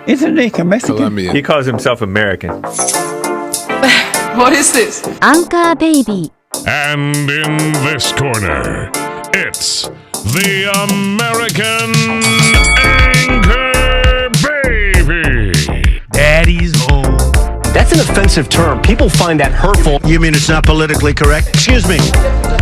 Isn't he Mexican? Colombian. He calls himself American. What is this? Anchor Baby. And in this corner, it's the American Anchor Baby. Daddy's home. That's an offensive term. People find that hurtful. You mean it's not politically correct? Excuse me.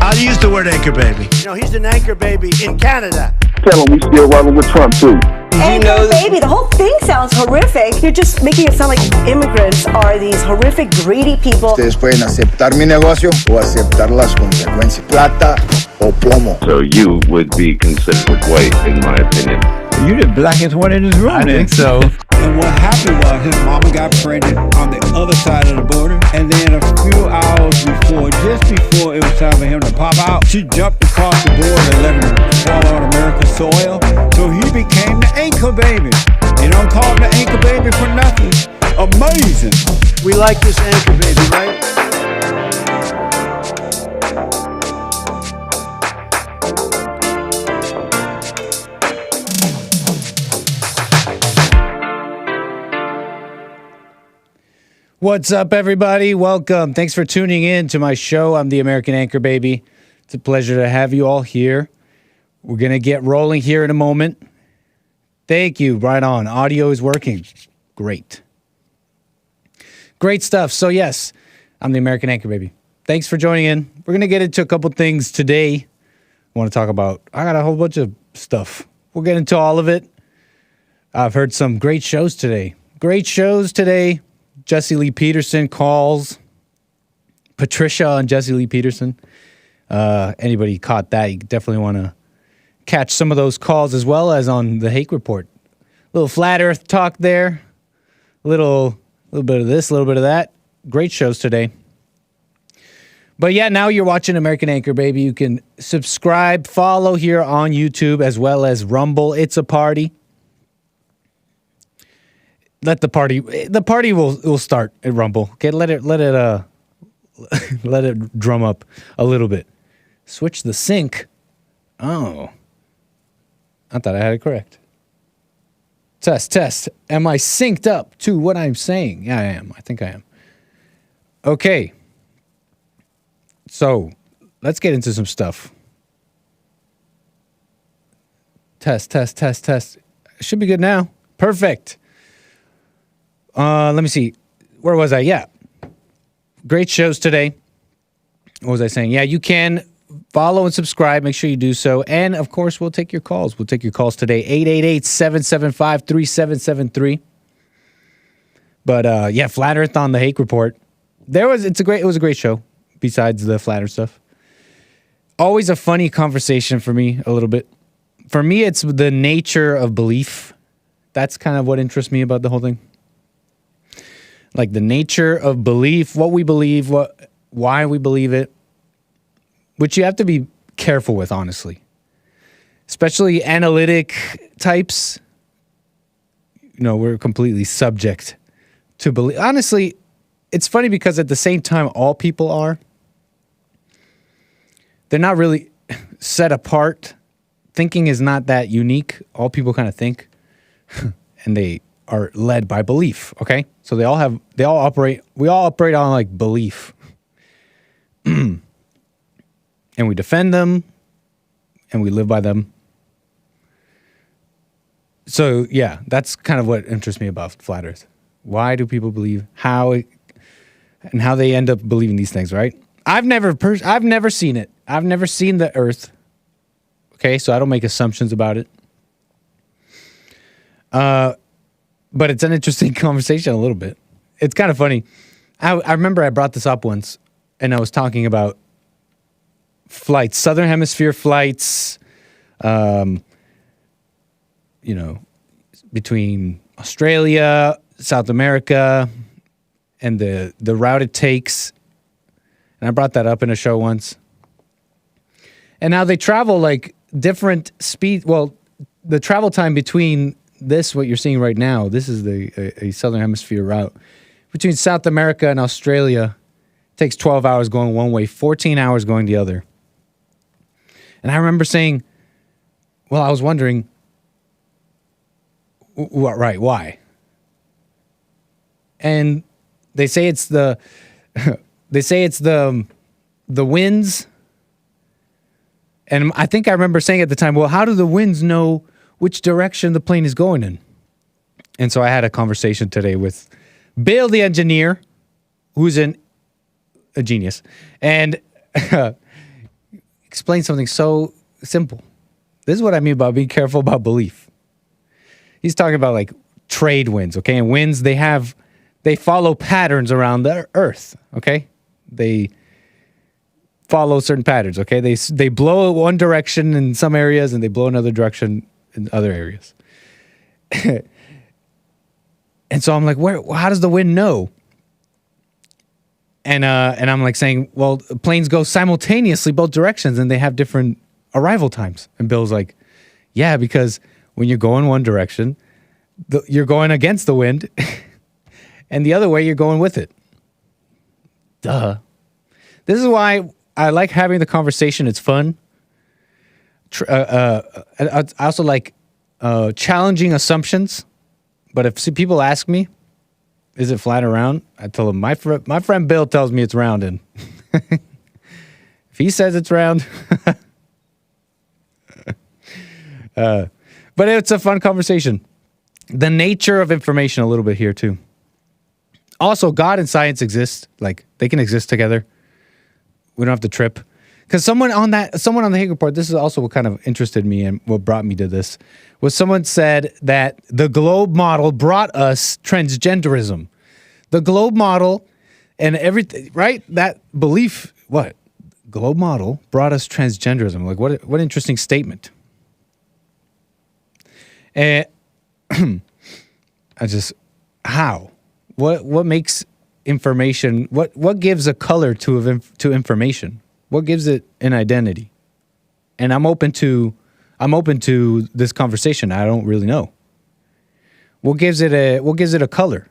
I'll use the word anchor baby. You know, he's an anchor baby in Canada. Tell him we still rolling with Trump, too. Anchor baby, the whole thing sounds horrific. You're just making it sound like immigrants are these horrific, greedy people. Ustedes pueden aceptar mi negocio o aceptar las consecuencias. Plata o plomo. So you would be considered white, in my opinion. You the blackest one in this room. I think so. And what happened was his mama got pregnant on the other side of the border. And then a few hours before, just before it was time for him to pop out, she jumped across the border and let him fall on American soil. So he became the anchor baby. They don't call him the anchor baby for nothing. Amazing. We like this anchor baby, right? What's up, everybody? Welcome. Thanks for tuning in to my show. I'm the American Anchor Baby. It's a pleasure to have you all here. We're going to get rolling here in a moment. Thank you. Right on. Audio is working. Great. Great stuff. So, yes, I'm the American Anchor Baby. Thanks for joining in. We're going to get into a couple things today. I want to talk about, I got a whole bunch of stuff. We'll get into all of it. I've heard some great shows today. Great shows today. Jesse Lee Peterson calls. Patricia on Jesse Lee Peterson. Anybody caught that, you definitely want to catch some of those calls, as well as on the Hake Report. A little flat earth talk there. A little bit of this, a little bit of that. Great shows today. But yeah, now you're watching American Anchor Baby. You can subscribe, follow here on YouTube, as well as Rumble. It's a party. Let the party will start at Rumble. Okay, let it let it drum up a little bit. Switch the sync. Oh, I thought I had it correct. Test. Am I synced up to what I'm saying? Yeah, I am. I think I am. Okay. So let's get into some stuff. Test. Should be good now. Perfect. Let me see. Where was I? Yeah. Great shows today. What was I saying? Yeah, you can follow and subscribe. Make sure you do so. And, of course, we'll take your calls. We'll take your calls today. 888-775-3773. But, yeah, Flat Earth on the Hake Report. It was a great show, besides the Flat Earth stuff. Always a funny conversation for me, a little bit. For me, it's the nature of belief. That's kind of what interests me about the whole thing. Like the nature of belief, what we believe, why we believe it, which you have to be careful with, honestly. Especially analytic types. You know, we're completely subject to belief. Honestly, it's funny because at the same time, all people are. They're not really set apart. Thinking is not that unique. All people kind of think. And they are led by belief, okay? So we all operate on like belief. And we defend them and we live by them. So yeah, that's kind of what interests me about Flat Earth. Why do people believe how they end up believing these things, right? I've never seen it. I've never seen the Earth. Okay, so I don't make assumptions about it. But it's an interesting conversation a little bit. It's kind of funny. I remember I brought this up once, and I was talking about flights, Southern Hemisphere flights, between Australia, South America, and the route it takes. And I brought that up in a show once. And now they travel like different speed. Well, the travel time between this, what you're seeing right now, this is a Southern Hemisphere route. Between South America and Australia, it takes 12 hours going one way, 14 hours going the other. And I remember saying, well, I was wondering, right, why? and they say it's the winds. And I think I remember saying at the time, well, how do the winds know which direction the plane is going in? And so I had a conversation today with Bill, the engineer, who's a genius, and explained something so simple. This is what I mean by being careful about belief. He's talking about like trade winds, okay? And winds, they follow patterns around the earth, okay? They follow certain patterns, okay? They blow one direction in some areas and they blow another direction in other areas. And so I'm like, how does the wind know? And I'm like saying, well, planes go simultaneously both directions and they have different arrival times. And Bill's like, yeah, because when you're going one direction, you're going against the wind, and the other way you're going with it. Duh. This is why I like having the conversation. It's fun. I also like challenging assumptions. But if people ask me, is it flat or round? I tell them, my friend Bill tells me it's round. And if he says it's round, but it's a fun conversation. The nature of information a little bit here too. Also, God and science exist. Like, they can exist together. We don't have to trip. Because someone on the Hague Report, this is also what kind of interested me and what brought me to this, was someone said that the globe model brought us transgenderism. The globe model and everything, right? That belief, what? Globe model brought us transgenderism. Like, what interesting statement. And how? What makes information, what gives a color to information? What gives it an identity? And I'm open to this conversation. I don't really know. What gives it a color?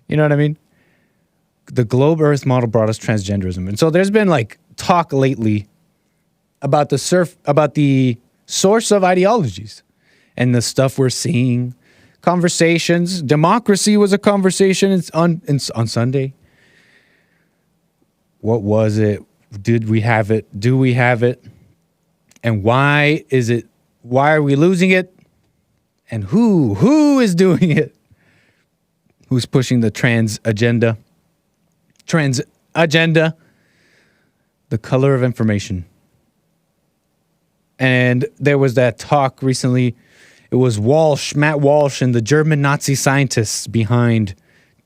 You know what I mean? The globe earth model brought us transgenderism. And so there's been like talk lately about the source of ideologies and the stuff we're seeing. Conversations. Democracy was a conversation on Sunday. What was it? Did we have it? Do we have it? And why is it? Why are we losing it? And who is doing it? Who's pushing the trans agenda? The color of information. And there was that talk recently. It was Matt Walsh, and the German Nazi scientists behind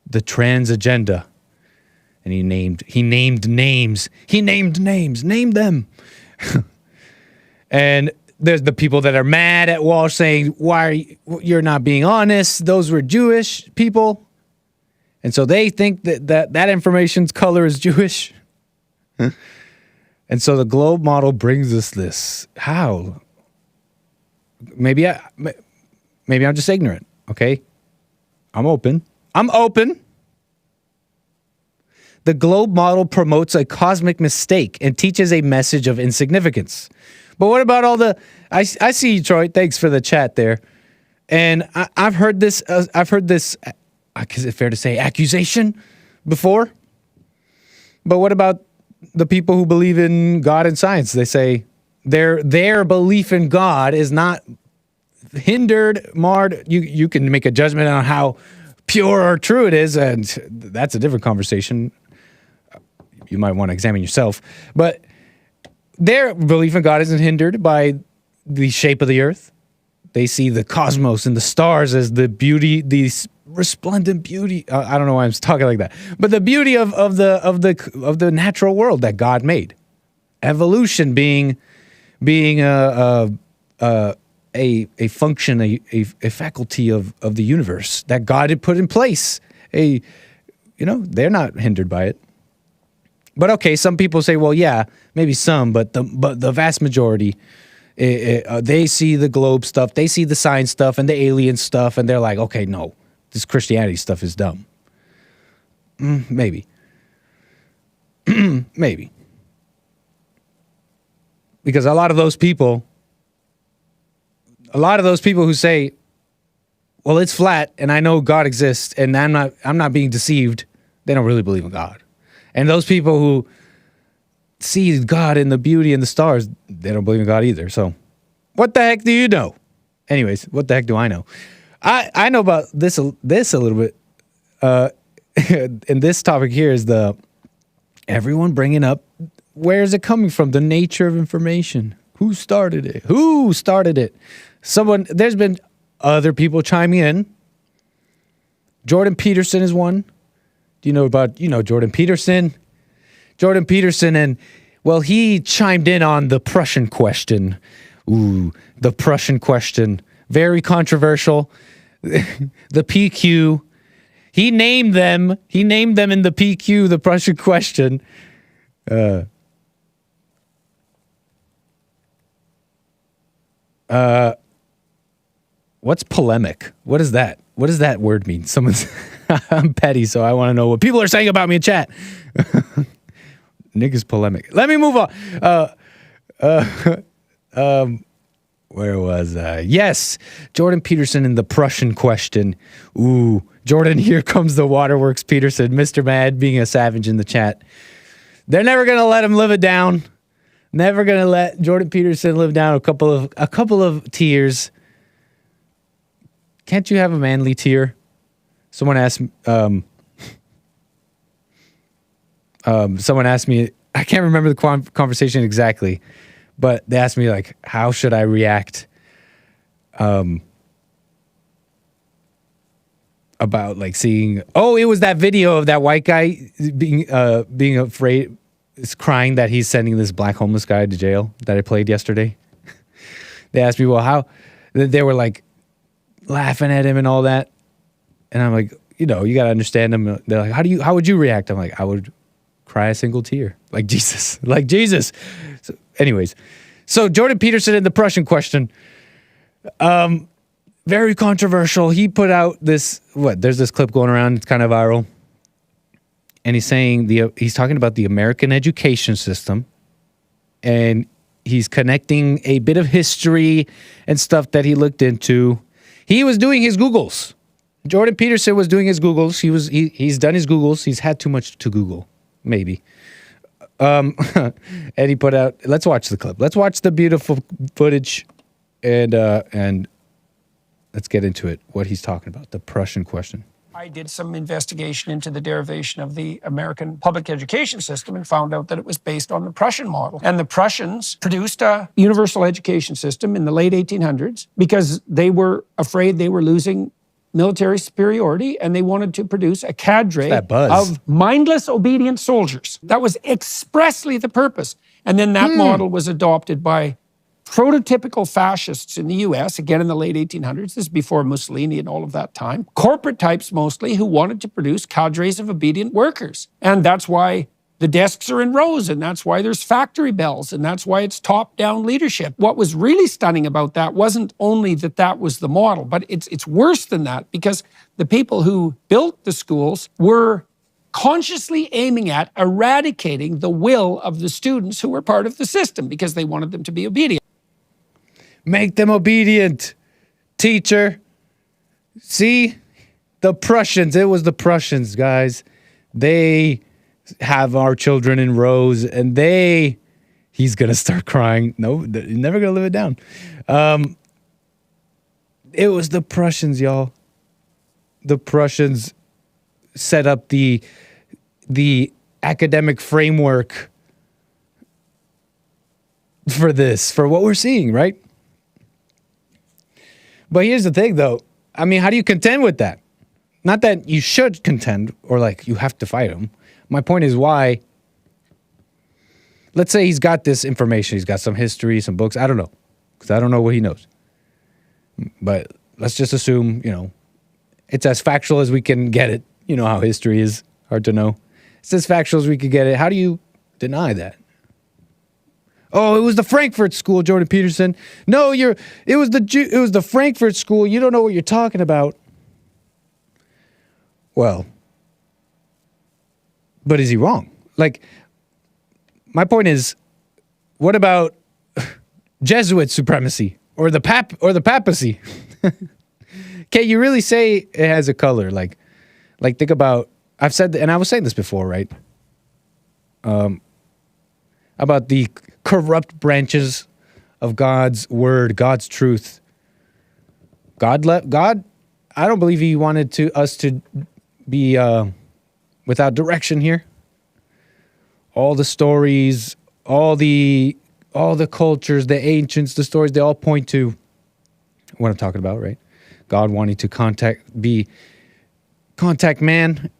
the trans agenda. And he named names. Name them. And there's the people that are mad at Walsh saying, you're not being honest. Those were Jewish people. And so they think that information's color is Jewish. And so the globe model brings us this. How? Maybe I'm just ignorant, okay? I'm open. The globe model promotes a cosmic mistake and teaches a message of insignificance. But what about all the... I see you, Troy. Thanks for the chat there. And I've heard this, is it fair to say, accusation before? But what about the people who believe in God and science? They say their belief in God is not hindered, marred. You can make a judgment on how pure or true it is, and that's a different conversation. You might want to examine yourself. But their belief in God isn't hindered by the shape of the earth. They see the cosmos and the stars as the beauty, the resplendent beauty. I don't know why I'm talking like that, but the beauty of the natural world that God made. Evolution being a function, a faculty of the universe that God had put in place. They're not hindered by it. But okay, some people say, well, yeah, maybe some, but the vast majority, they see the globe stuff, they see the science stuff and the alien stuff, and they're like, okay, no, this Christianity stuff is dumb. Maybe. Maybe. Because a lot of those people who say well, it's flat, and I know God exists, and I'm not being deceived, they don't really believe in God. And those people who see God in the beauty and the stars, they don't believe in God either. So what the heck do you know? Anyways, what the heck do I know? I know about this a little bit. And this topic here is everyone bringing up, where is it coming from? The nature of information. Who started it? Who started it? There's been other people chiming in. Jordan Peterson is one. Do you know about, Jordan Peterson? Jordan Peterson, and, well, he chimed in on the Prussian question. Ooh, the Prussian question. Very controversial. The PQ. He named them in the PQ, the Prussian question. What's polemic? What is that? What does that word mean? I'm petty, so I want to know what people are saying about me in chat. Niggas polemic. Let me move on. Where was I? Yes, Jordan Peterson in the Prussian question. Ooh, Jordan, here comes the Waterworks Peterson, Mr. Mad being a savage in the chat. They're never gonna let him live it down. Never gonna let Jordan Peterson live down a couple of tears. Can't you have a manly tear? Someone asked me, I can't remember the conversation exactly, but they asked me, like, how should I react about, like, seeing, it was that video of that white guy being afraid, is crying that he's sending this black homeless guy to jail that I played yesterday. They asked me, well, how, they were, like, laughing at him and all that. And I'm like, you got to understand them. They're like, how would you react? I'm like, I would cry a single tear. Like Jesus. So anyways, so Jordan Peterson in the Prussian question, very controversial. He put out there's this clip going around. It's kind of viral. And he's saying he's talking about the American education system, and he's connecting a bit of history and stuff that he looked into. He was doing his Googles. Jordan Peterson was doing his Googles. He's done his Googles. He's had too much to Google, maybe. And he put out. Let's watch the clip. Let's watch the beautiful footage, and let's get into it. What he's talking about, the Prussian question. I did some investigation into the derivation of the American public education system and found out that it was based on the Prussian model. And the Prussians produced a universal education system in the late 1800s because they were afraid they were losing military superiority, and they wanted to produce a cadre of mindless, obedient soldiers. That was expressly the purpose. And then that model was adopted by prototypical fascists in the US, again in the late 1800s. This is before Mussolini and all of that time. Corporate types mostly, who wanted to produce cadres of obedient workers. And that's why the desks are in rows, and that's why there's factory bells, and that's why it's top-down leadership. What was really stunning about that wasn't only that that was the model, but it's worse than that, because the people who built the schools were consciously aiming at eradicating the will of the students who were part of the system because they wanted them to be obedient. Make them obedient, teacher. See? The Prussians. It was the Prussians, guys. They have our children in rows, and he's going to start crying. No, he's never going to live it down. It was the Prussians, y'all. The Prussians set up the academic framework for what we're seeing, right? But here's the thing, though. I mean, how do you contend with that? Not that you should contend or like you have to fight him. My point is why. Let's say he's got this information. He's got some history, some books. I don't know, because I don't know what he knows. But let's just assume, it's as factual as we can get it. You know how history is, hard to know. It's as factual as we could get it. How do you deny that? Oh, it was the Frankfurt School, Jordan Peterson. No, it was the Frankfurt School. You don't know what you're talking about. Well, but is he wrong? Like, my point is, what about Jesuit supremacy or the papacy? Can you really say it has a color? Like think about, I've said, and I was saying this before, right? About the corrupt branches of God's word, God's truth. God, I don't believe he wanted us to be without direction here. All the stories, all the cultures, the ancients, the stories, they all point to what I'm talking about, right? God wanting to contact man,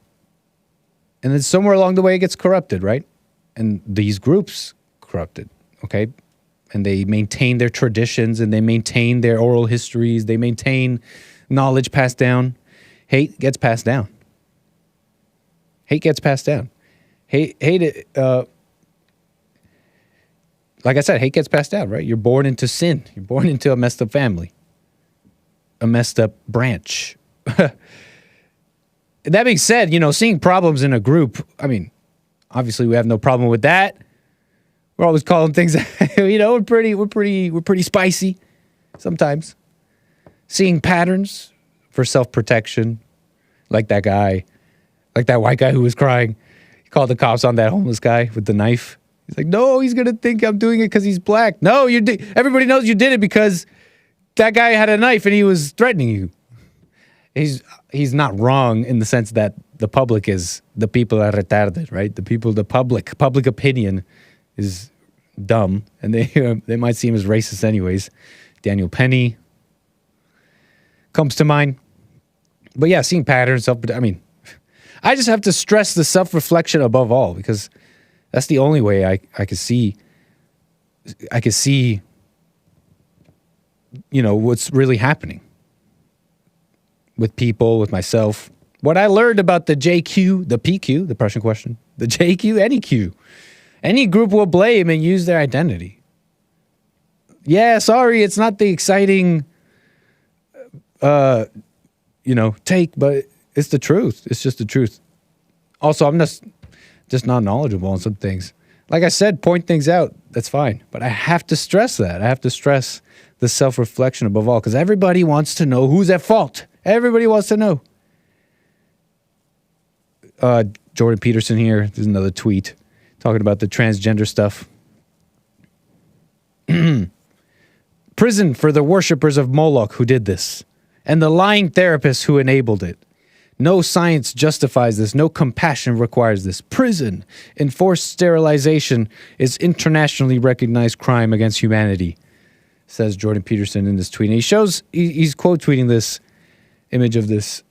and then somewhere along the way it gets corrupted, right? And these groups corrupted, okay? And they maintain their traditions, and they maintain their oral histories, they maintain knowledge passed down. Hate gets passed down. Hate gets passed down. Hate like I said, hate gets passed down, right? You're born into sin. You're born into a messed up family, a messed up branch. That being said, seeing problems in a group, I mean, obviously we have no problem with that. We're always calling things, we're pretty spicy sometimes. Seeing patterns for self-protection, like that white guy who was crying. He called the cops on that homeless guy with the knife. He's like, no, he's going to think I'm doing it because he's black. No, everybody knows you did it because that guy had a knife and he was threatening you. He's not wrong in the sense that the public is, the people are retarded, right? The public opinion is dumb, and they might see him as racist anyways. Daniel Penny comes to mind. But yeah, seeing patterns, I just have to stress the self-reflection above all, because that's the only way I could see, what's really happening with people, with myself. What I learned about the JQ, the PQ, the Prussian question, the JQ, any Q. Any group will blame and use their identity. Yeah, sorry, it's not the exciting, take, but it's the truth. It's just the truth. Also, I'm just not knowledgeable on some things. Like I said, point things out. That's fine. But I have to stress that. I have to stress the self-reflection above all, because everybody wants to know who's at fault. Everybody wants to know. Jordan Peterson here. There's another tweet talking about the transgender stuff. Prison for the worshippers of Moloch who did this, and the lying therapists who enabled it. No science justifies this. No compassion requires this. Prison. Enforced sterilization is internationally recognized crime against humanity, says Jordan Peterson in this tweet. And he's quote tweeting this image of this,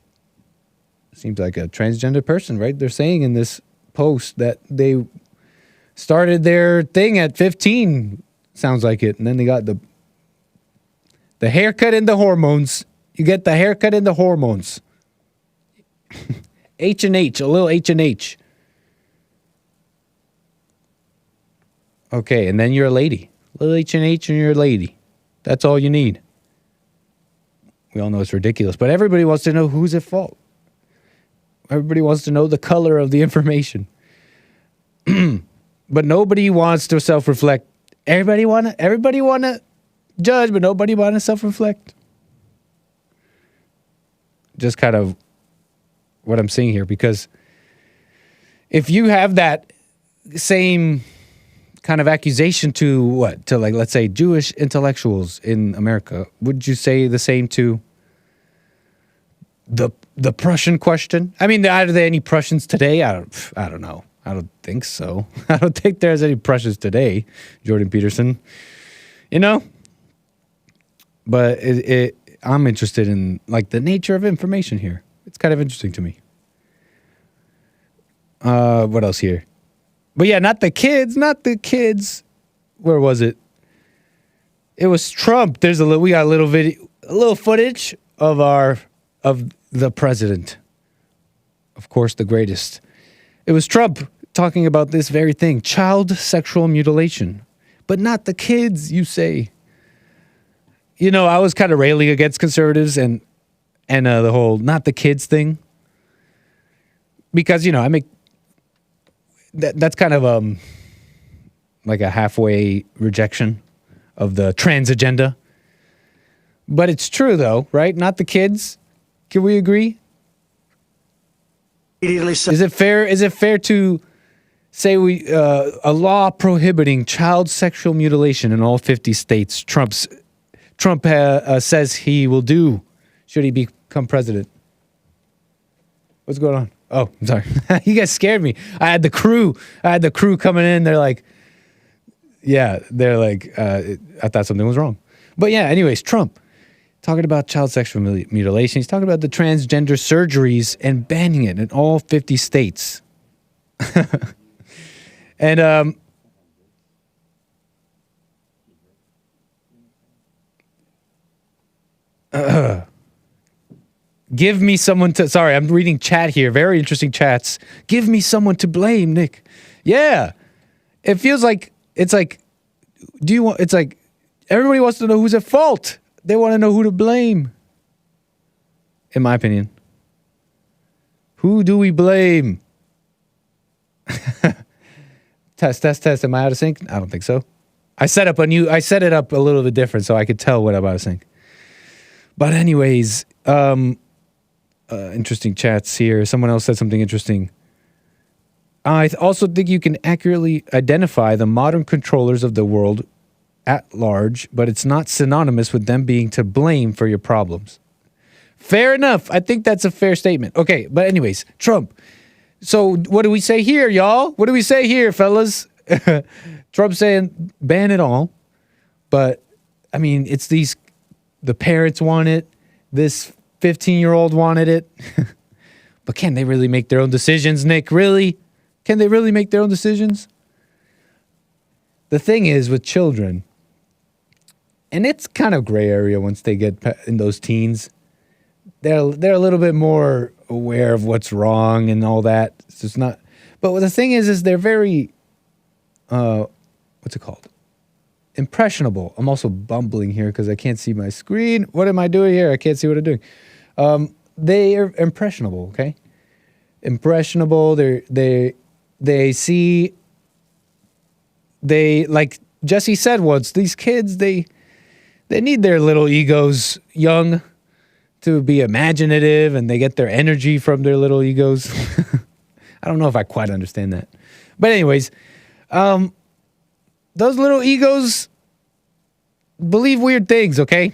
seems like a transgender person, right? They're saying in this post that they started their thing at 15, sounds like it. And then they got the haircut and the hormones. You get the haircut and the hormones. H&H, a little H&H. Okay, and then you're a lady. A little H&H and you're a lady. That's all you need. We all know it's ridiculous, but everybody wants to know who's at fault. Everybody wants to know the color of the information. But nobody wants to self-reflect. Everybody wanna judge, but nobody wanna self-reflect. Just kind of what I'm seeing here, because if you have that same kind of accusation to like, let's say, Jewish intellectuals in America, would you say the same to the Prussian question? I mean, are there any Prussians today? I don't know. I don't think so. I don't think there's any Prussians today, Jordan Peterson. But I'm interested in like the nature of information here. It's kind of interesting to me. What else here? But yeah, not the kids. Where was it? It was Trump. We got a little video, a little footage of the president. Of course, the greatest. It was Trump talking about this very thing, child sexual mutilation. But not the kids, you say. I was kind of railing against conservatives and the whole not the kids thing. Because, I make that's kind of like a halfway rejection of the trans agenda. But it's true though, right? Not the kids. Can we agree? Is it fair? Is it fair to say a law prohibiting child sexual mutilation in all 50 states? Trump says he will do should he become president. What's going on? Oh, I'm sorry. You guys scared me. I had the crew coming in. They're like, I thought something was wrong. But yeah, anyways, Trump talking about child sexual mutilation. He's talking about the transgender surgeries and banning it in all 50 states. And give me someone to... Sorry, I'm reading chat here. Very interesting chats. Give me someone to blame, Nick. Yeah. It feels like... It's like... Do you want... It's like... Everybody wants to know who's at fault. They want to know who to blame. In my opinion. Who do we blame? Test. Am I out of sync? I don't think so. I set it up a little bit different so I could tell when I'm out of sync. But anyways... interesting chats here. Someone else said something interesting. I also think you can accurately identify the modern controllers of the world at large, but it's not synonymous with them being to blame for your problems. Fair enough. I think that's a fair statement. Okay, but anyways, Trump. So what do we say here, y'all? What do we say here, fellas? Trump saying ban it all. But, I mean, it's the parents want it. This 15-year-old wanted it. But can they really make their own decisions, Nick? Really? Can they really make their own decisions? The thing is with children, and it's kind of gray area once they get in those teens, they're a little bit more aware of what's wrong and all that. It's just not... But the thing is they're very... what's it called? Impressionable. I'm also bumbling here because I can't see my screen. What am I doing here? I can't see what I'm doing. They are impressionable, okay? Impressionable. They see... They, like Jesse said once, these kids, they need their little egos young to be imaginative, and they get their energy from their little egos. I don't know if I quite understand that. But anyways, those little egos believe weird things, okay?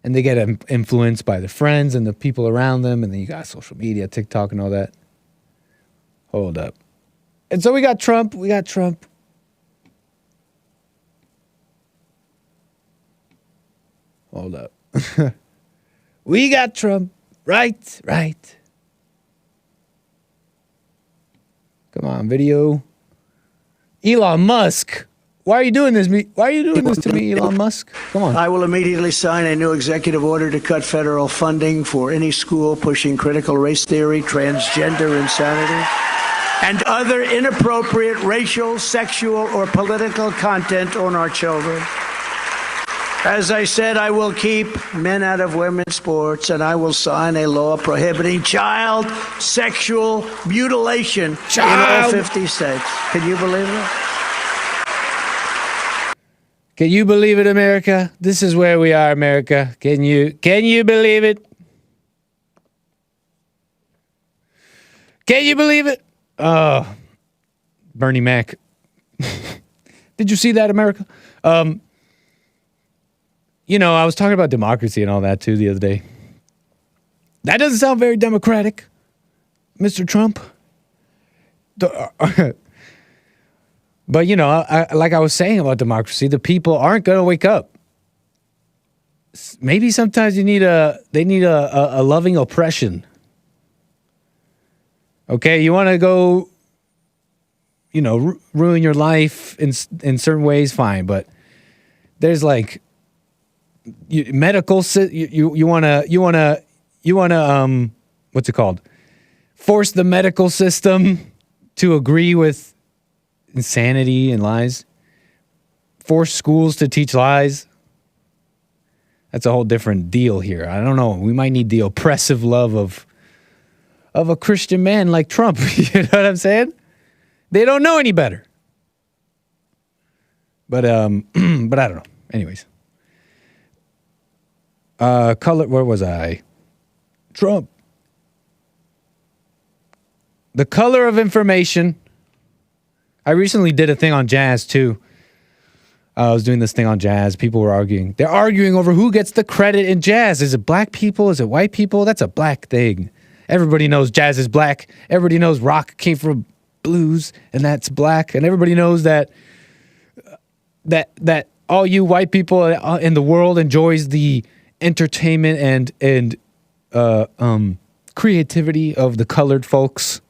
And they get influenced by the friends and the people around them, and then you got social media, TikTok and all that. Hold up. And so we got Trump. Hold up. We got Trump. Right. Come on, video. Elon Musk. Why are you doing this? Why are you doing this to me, Elon Musk? Come on. I will immediately sign a new executive order to cut federal funding for any school pushing critical race theory, transgender insanity, and other inappropriate racial, sexual, or political content on our children. As I said, I will keep men out of women's sports, and I will sign a law prohibiting child sexual mutilation in all 50 states. Can you believe it? Can you believe it, America? This is where we are, America. Can you believe it? Can you believe it? Oh, Bernie Mac. Did you see that, America? You know, I was talking about democracy and all that too the other day. That doesn't sound very democratic, Mr. Trump. But, you know, like I was saying about democracy, the people aren't going to wake up. Maybe sometimes they need a loving oppression. Okay, you want to go, you know, ruin your life in certain ways, fine. But there's like medical. You want to what's it called? Force the medical system to agree with insanity and lies. Force schools to teach lies. That's a whole different deal here. I don't know. We might need the oppressive love of a Christian man like Trump. You know what I'm saying? They don't know any better. But I don't know. Anyways. Color, where was I? Trump. The color of information. I recently did a thing on jazz too. I was doing this thing on jazz. People were arguing. They're arguing over who gets the credit in jazz. Is it black people? Is it white people? That's a black thing. Everybody knows jazz is black. Everybody knows rock came from blues, and that's black. And everybody knows that all you white people in the world enjoys the entertainment and creativity of the colored folks,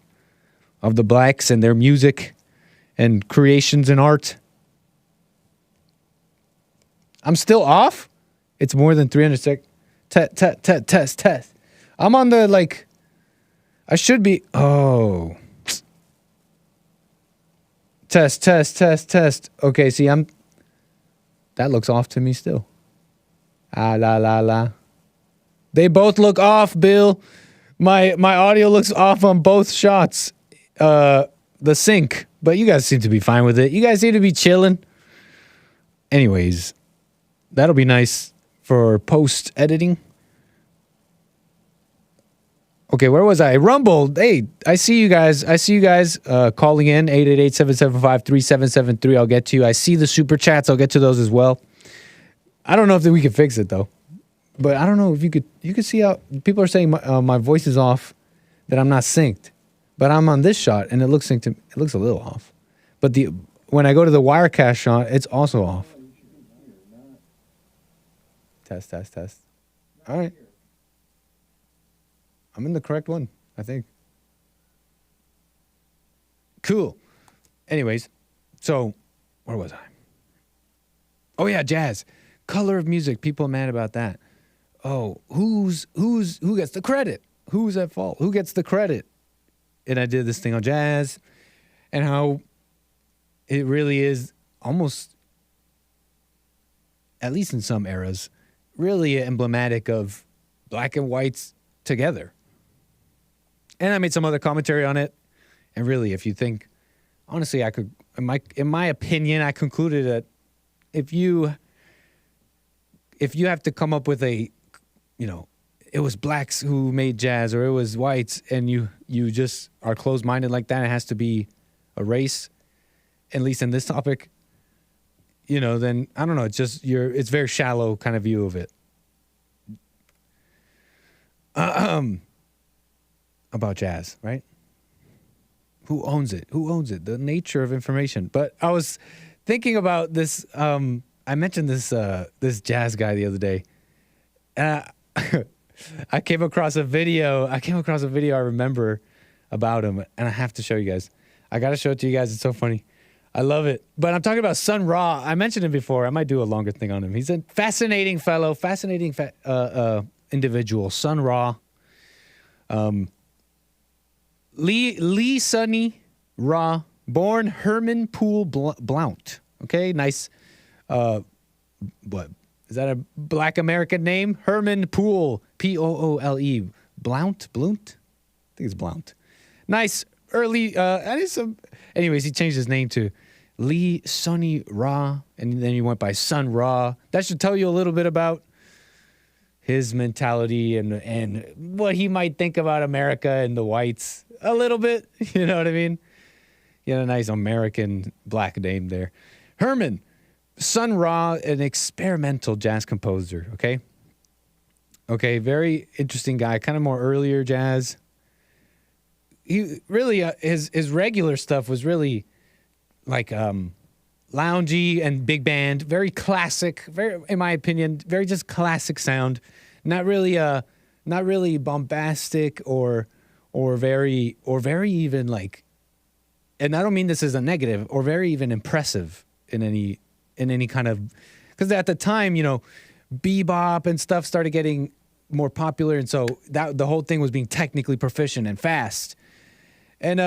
of the blacks and their music and creations and art. I'm still off? It's more than 300 seconds. Test. I'm on the, like, I should be, oh. Test. Okay, see, that looks off to me still. La. They both look off, Bill. My audio looks off on both shots. The sync. But you guys seem to be fine with it. You guys seem to be chilling. Anyways, that'll be nice for post-editing. Okay, where was I? Rumble. Hey, I see you guys. Calling in 888-775-3773. I'll get to you. I see the super chats. I'll get to those as well. I don't know if we can fix it though. But I don't know if you could see how people are saying my voice is off, that I'm not synced. But I'm on this shot and it looks synced. It looks a little off. But when I go to the Wirecast shot, it's also off. Test. All right. I'm in the correct one, I think. Cool. Anyways, so where was I? Oh yeah, jazz. Color of music. People are mad about that. Oh, who gets the credit? Who's at fault? Who gets the credit? And I did this thing on jazz and how it really is almost, at least in some eras, really emblematic of black and whites together. And I made some other commentary on it. And really, if you think, honestly, I could, in my opinion, I concluded that if you have to come up with a, it was blacks who made jazz or it was whites and you just are closed-minded like that, it has to be a race, at least in this topic, then I don't know, it's very shallow kind of view of it. About jazz, right? Who owns it? The nature of information. But I was thinking about this, I mentioned this jazz guy the other day. I came across a video I remember about him, and I have to show you guys. I got to show it to you guys. It's so funny. I love it. But I'm talking about Sun Ra. I mentioned him before. I might do a longer thing on him. He's a fascinating fellow, individual. Sun Ra. Lee Sunny Ra, born Herman Poole Blount. Okay, nice. What? Is that a black American name? Herman Poole, Poole. Blount? I think it's Blount. Nice early, anyways, he changed his name to Lee Sunny Ra, and then he went by Sun Ra. That should tell you a little bit about his mentality and what he might think about America and the whites. A little bit, you know what I mean? You know, a nice American black name there. Herman. Sun Ra, an experimental jazz composer, okay? Okay, very interesting guy, kind of more earlier jazz. He really, his regular stuff was really like loungy and big band, very classic, very, in my opinion, very just classic sound. Not really bombastic or very even like, and I don't mean this as a negative, or very even impressive in any kind of, because at the time, bebop and stuff started getting more popular, and so that the whole thing was being technically proficient and fast. And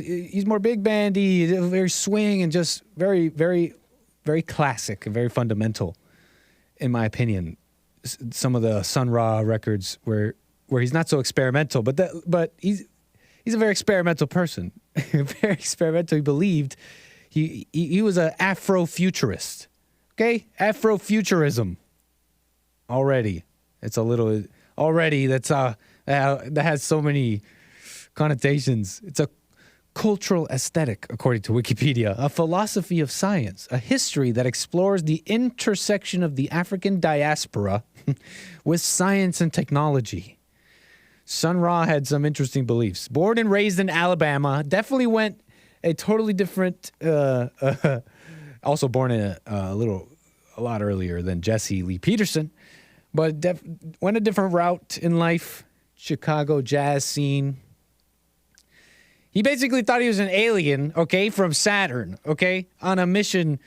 he's more big bandy, very swing, and just very, very, very classic and very fundamental, in my opinion. Some of the Sun Ra records where he's not so experimental, but he's a very experimental person, very experimental. He believed. He was an Afrofuturist, okay? Afrofuturism already. It's a little already. That has so many connotations. It's a cultural aesthetic, according to Wikipedia, a philosophy of science, a history that explores the intersection of the African diaspora with science and technology. Sun Ra had some interesting beliefs. Born and raised in Alabama, definitely went a totally different. Also born in a lot earlier than Jesse Lee Peterson, but went a different route in life. Chicago jazz scene. He basically thought he was an alien, okay, from Saturn, okay, on a mission,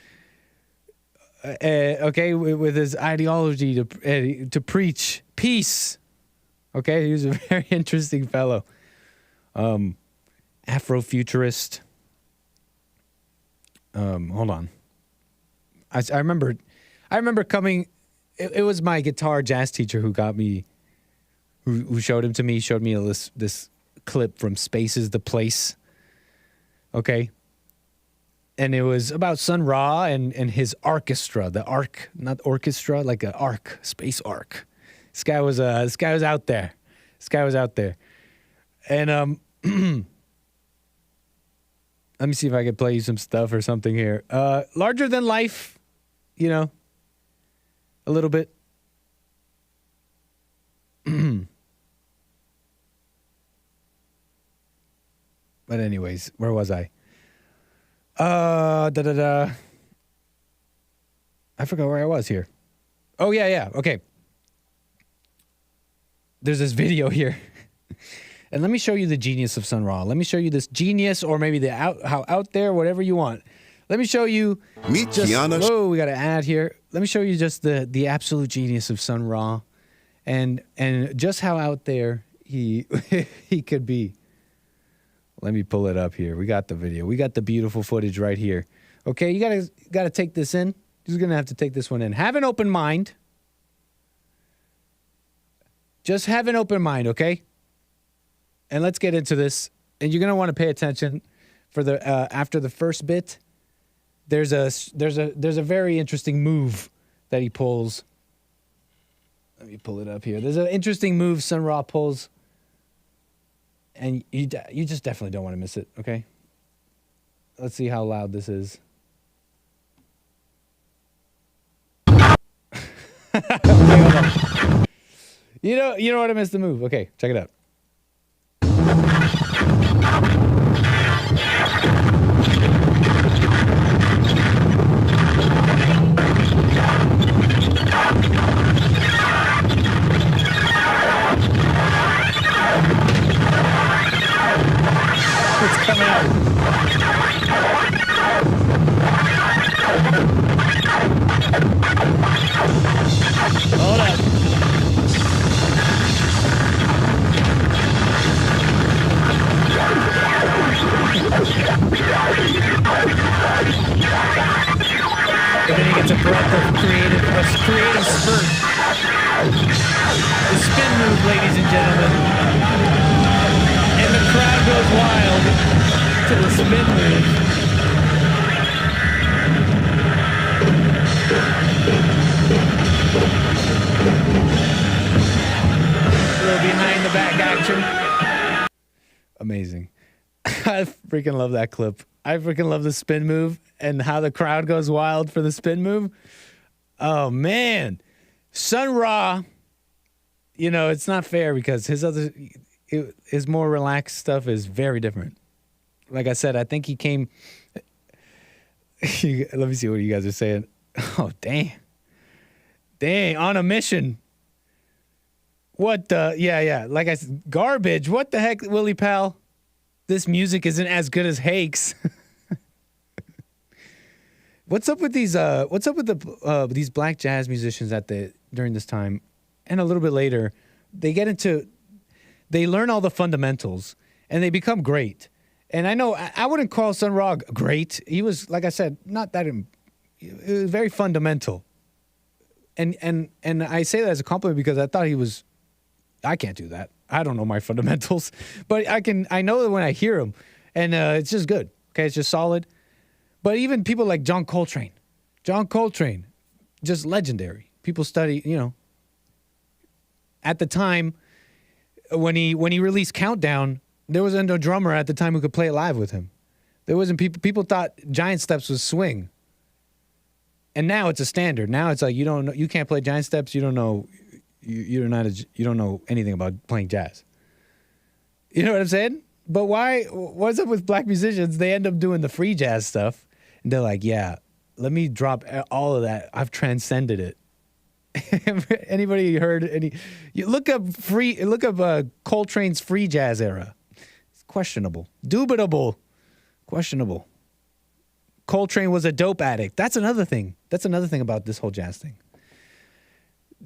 okay, with his ideology to preach peace. Okay, he was a very interesting fellow. Afrofuturist. Hold on. I remember coming. It was my guitar jazz teacher who got me, who showed him to me. Showed me this clip from Spaces the Place. Okay. And it was about Sun Ra and his orchestra, the arc, not orchestra, like an arc, space arc. This guy was out there. And let me see if I can play you some stuff or something here. Larger than life, a little bit. But anyways, where was I? I forgot where I was here. Oh, yeah. Okay. There's this video here. And let me show you the genius of Sun Ra. Let me show you this genius, or maybe how out there, whatever you want. Let me show you. Meet Kiana. Whoa, we got an ad here. Let me show you just the absolute genius of Sun Ra, and just how out there he he could be. Let me pull it up here. We got the video. We got the beautiful footage right here. Okay, you gotta take this in. You're gonna have to take this one in. Have an open mind. Just have an open mind, okay? And let's get into this. And you're gonna want to pay attention for the after the first bit. There's a very interesting move that he pulls. Let me pull it up here. There's an interesting move Sun Ra pulls. And you just definitely don't want to miss it, okay? Let's see how loud this is. Okay, hold on. You don't want to miss the move. Okay, check it out. It's coming out. Hold up. And then he gets a breath of creative spurt. The spin move, ladies and gentlemen. And the crowd goes wild to the spin move. A little behind the back action. Amazing. I freaking love that clip. I freaking love the spin move and how the crowd goes wild for the spin move. Oh, man. Sun Ra, it's not fair because his more relaxed stuff is very different. Like I said, I think he came. Let me see what you guys are saying. Oh, dang, on a mission. What the? Yeah. Like I said, garbage. What the heck, Willie Pal? This music isn't as good as Hake's. What's up with these? What's up with these black jazz musicians during this time, and a little bit later, they learn all the fundamentals and they become great. And I know I wouldn't call Sun Ra great. He was, like I said, not that. It was very fundamental. And I say that as a compliment because I thought he was. I can't do that. I don't know my fundamentals, but I know that when I hear him, and it's just good. Okay, it's just solid. But even people like John Coltrane, just legendary. People study, at the time, when he released Countdown, there wasn't a drummer at the time who could play it live with him. There wasn't people thought Giant Steps was swing. And now it's a standard. Now it's like you can't play Giant Steps, you don't know anything about playing jazz. You know what I'm saying? But what's up with black musicians? They end up doing the free jazz stuff. And they're like, yeah, let me drop all of that. I've transcended it. Anybody heard any? You look up Coltrane's free jazz era. It's questionable, dubitable, questionable. Coltrane was a dope addict. That's another thing. That's another thing about this whole jazz thing.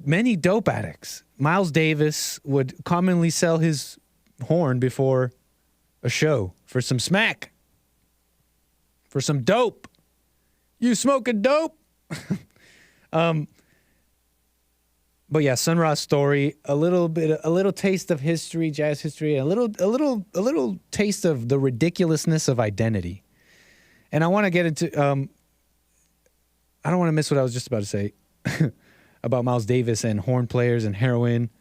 Many dope addicts. Miles Davis would commonly sell his horn before a show for some smack, for some dope. You smoking dope? But yeah, Sun Ra's story, a little taste of history, jazz history, a little taste of the ridiculousness of identity. And I want to get into, I don't want to miss what I was just about to say about Miles Davis and horn players and heroin.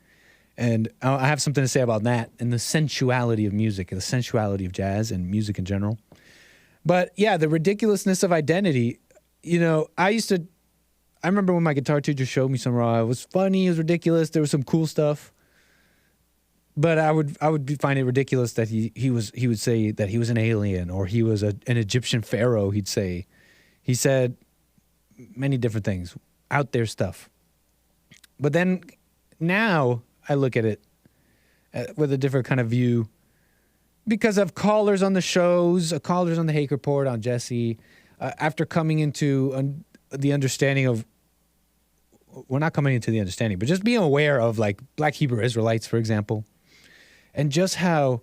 And I have something to say about that and the sensuality of music and the sensuality of jazz and music in general. But yeah, the ridiculousness of identity, I remember when my guitar teacher showed me Sun Ra. It was funny, it was ridiculous, there was some cool stuff. But I would find it ridiculous that he would say that he was an alien or he was an Egyptian pharaoh. He said many different things, out there stuff. But then now I look at it with a different kind of view because of callers on the shows, callers on the Hake Report, on Jesse, after coming into the understanding of, well, not coming into the understanding, but just being aware of like Black Hebrew Israelites, for example, and just how,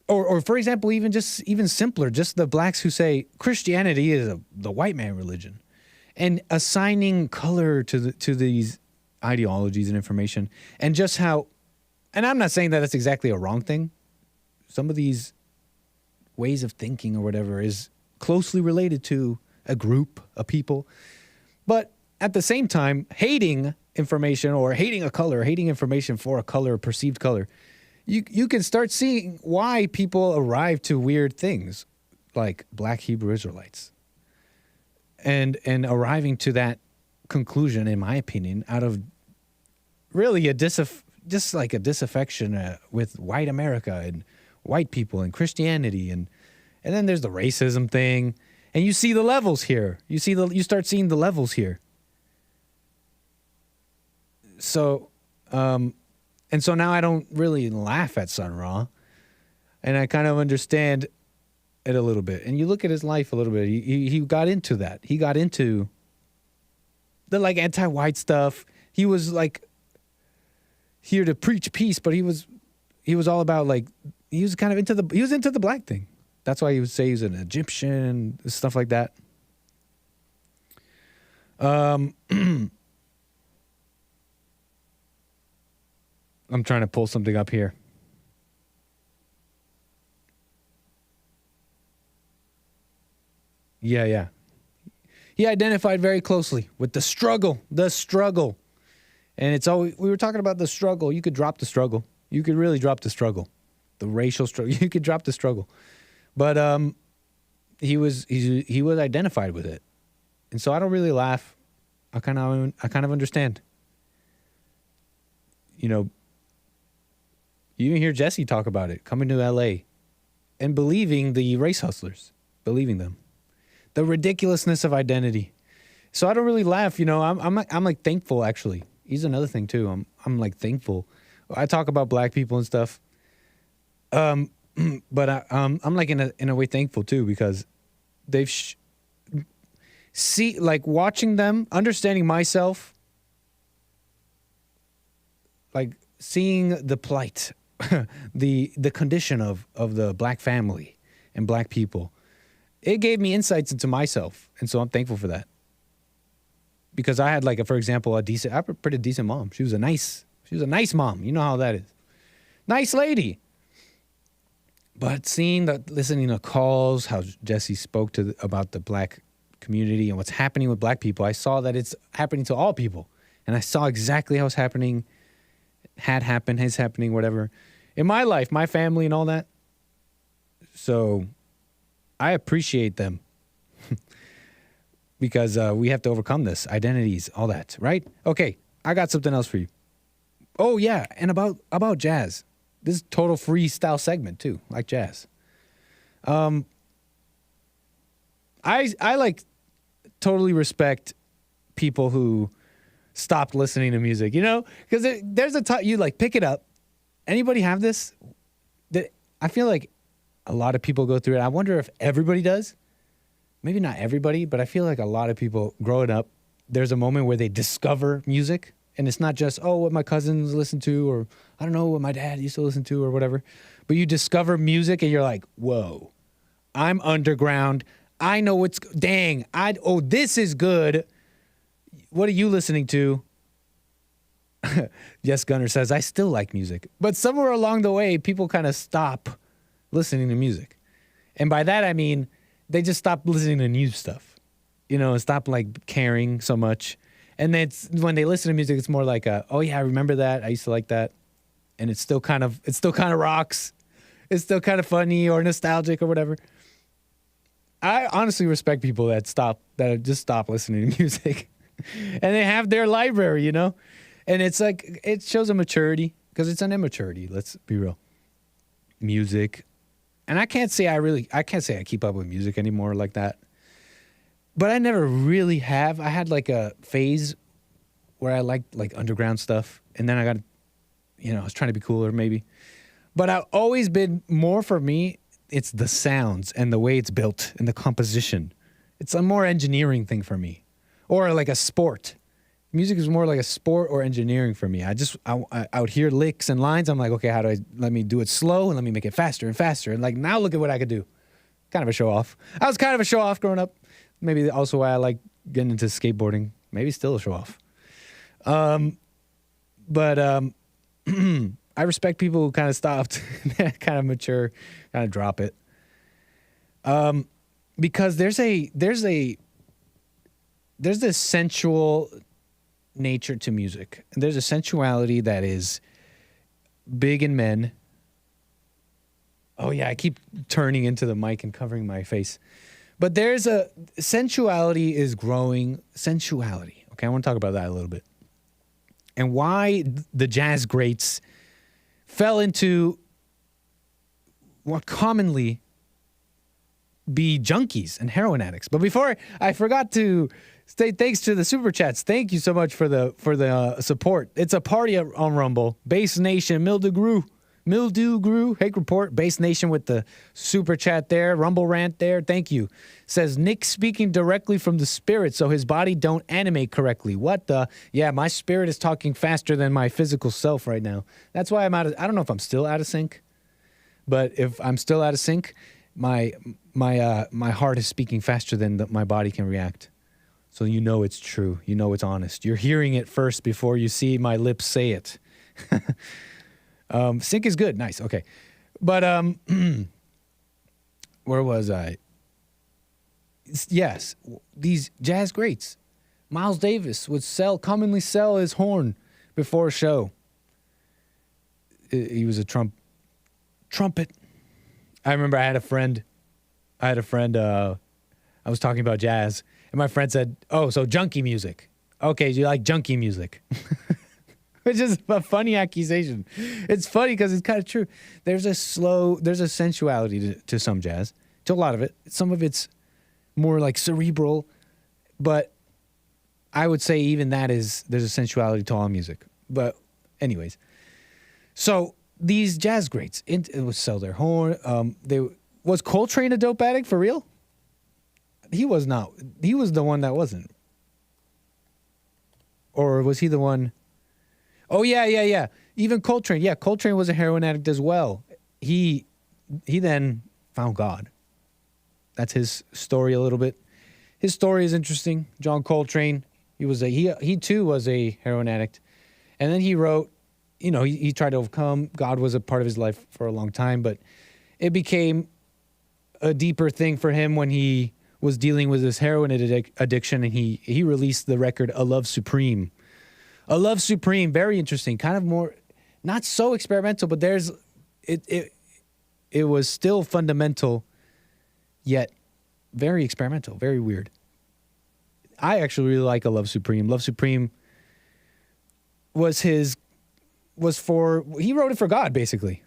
or for example, even simpler, just the blacks who say Christianity is the white man religion, and assigning color to these ideologies and information, and just how, and I'm not saying that that's exactly a wrong thing. Some of these ways of thinking or whatever is closely related to a group of people. But at the same time, hating information or hating a color, hating information for a color, perceived color, you can start seeing why people arrive to weird things like Black Hebrew Israelites. And arriving to that conclusion, in my opinion, out of really just like a disaffection with white America and white people and Christianity, and then there's the racism thing, and you see the levels here. You start seeing the levels here. So, and so now I don't really laugh at Sun Ra, and I kind of understand it a little bit. And you look at his life a little bit. He got into that. He got into the like anti-white stuff. He was like here to preach peace, but he was all about like, he was kind of into the black thing. That's why he would say he was an Egyptian, stuff like that. I'm trying to pull something up here. Yeah. He identified very closely with the struggle. And it's always, we were talking about the struggle. You could drop the struggle. You could really drop the struggle. The racial struggle. You could drop the struggle. But he was identified with it. And so I don't really laugh. I kind of understand. You even hear Jesse talk about it, coming to LA and believing the race hustlers, believing them. The ridiculousness of identity. So I don't really laugh, I'm like thankful actually. He's another thing too. I'm like thankful. I talk about black people and stuff. But I'm like in a way thankful too, because they've like watching them, understanding myself, like seeing the plight, the condition of the black family and black people. It gave me insights into myself, and so I'm thankful for that. Because I had like for example, I have a pretty decent mom. She was a nice mom. You know how that is. Nice lady. But listening to calls, how Jesse spoke about the black community and what's happening with black people, I saw that it's happening to all people. And I saw exactly how it's happening, had happened, is happening, whatever, in my life, my family and all that. So I appreciate them because we have to overcome this, identities, all that, right? Okay, I got something else for you. Oh, yeah, and about jazz. This is total freestyle segment, too, like jazz. I like totally respect people who stopped listening to music, you know? Because there's a time you like pick it up. Anybody have this? I feel like a lot of people go through it. I wonder if everybody does. Maybe not everybody, but I feel like a lot of people growing up, there's a moment where they discover music. And it's not just, oh, what my cousins listen to, or I don't know what my dad used to listen to or whatever. But you discover music and you're like, whoa, I'm underground. I know what's, dang, this is good. What are you listening to? Yes, Gunner says, I still like music. But somewhere along the way, people kind of stop listening to music. And by that, I mean, they just stop listening to new stuff, you know, and stop like caring so much. And then when they listen to music, it's more like, oh yeah, I remember that. I used to like that. And it still kind of rocks. It's still kind of funny or nostalgic or whatever. I honestly respect people that just stop listening to music. And they have their library, you know? And it's like, it shows a maturity, because it's an immaturity, let's be real. Music. And I can't say I keep up with music anymore like that. But I never really have. I had like a phase where I liked like underground stuff. And then I got, you know, I was trying to be cooler maybe. But I've always been more, for me, it's the sounds and the way it's built and the composition. It's a more engineering thing for me. Or like a sport. Music is more like a sport or engineering for me. I would hear licks and lines. I'm like, okay, let me do it slow and let me make it faster and faster. And like, now look at what I could do. Kind of a show off. I was kind of a show off growing up. Maybe also why I like getting into skateboarding. Maybe still a show off. But I respect people who kind of stopped, kind of mature, kind of drop it. Because there's this sensual nature to music. There's a sensuality that is big in men. Oh yeah, I keep turning into the mic and covering my face. But there's a sensuality is growing. Sensuality. Okay, I want to talk about that a little bit. And why the jazz greats fell into what commonly be junkies and heroin addicts. But before I forgot to say thanks to the super chats. Thank you so much for the support. It's a party on Rumble. Base Nation, Mildew Grew, Hake Report, Base Nation with the super chat there, Rumble rant there. Thank you. Says Nick speaking directly from the spirit, so his body don't animate correctly. What the? Yeah, my spirit is talking faster than my physical self right now. That's why I don't know if I'm still out of sync, but if I'm still out of sync, my heart is speaking faster than my body can react. So you know it's true. You know it's honest. You're hearing it first before you see my lips say it. Sync is good. Nice. Okay. But where was I? Yes, these jazz greats. Miles Davis would commonly sell his horn before a show. He was a trumpet. I remember I had a friend, I was talking about jazz, and my friend said, oh, so junkie music. Okay, you like junkie music. Which is a funny accusation. It's funny because it's kind of true. There's a sensuality to some jazz, to a lot of it. Some of it's more like cerebral, but I would say even there's a sensuality to all music. But anyways, so these jazz greats, it would sell their horn. Was Coltrane a dope addict for real? He was not. He was the one that wasn't. Or was he the one? Oh, yeah. Even Coltrane. Yeah, Coltrane was a heroin addict as well. He then found God. That's his story a little bit. His story is interesting. John Coltrane, he too was a heroin addict. And then he wrote, he tried to overcome. God was a part of his life for a long time, but it became a deeper thing for him when he was dealing with his heroin addiction, and he released the record A Love Supreme. A Love Supreme, very interesting. Kind of more, not so experimental, but there's it was still fundamental, yet very experimental, very weird. I actually really like A Love Supreme. Love Supreme was he wrote it for God, basically.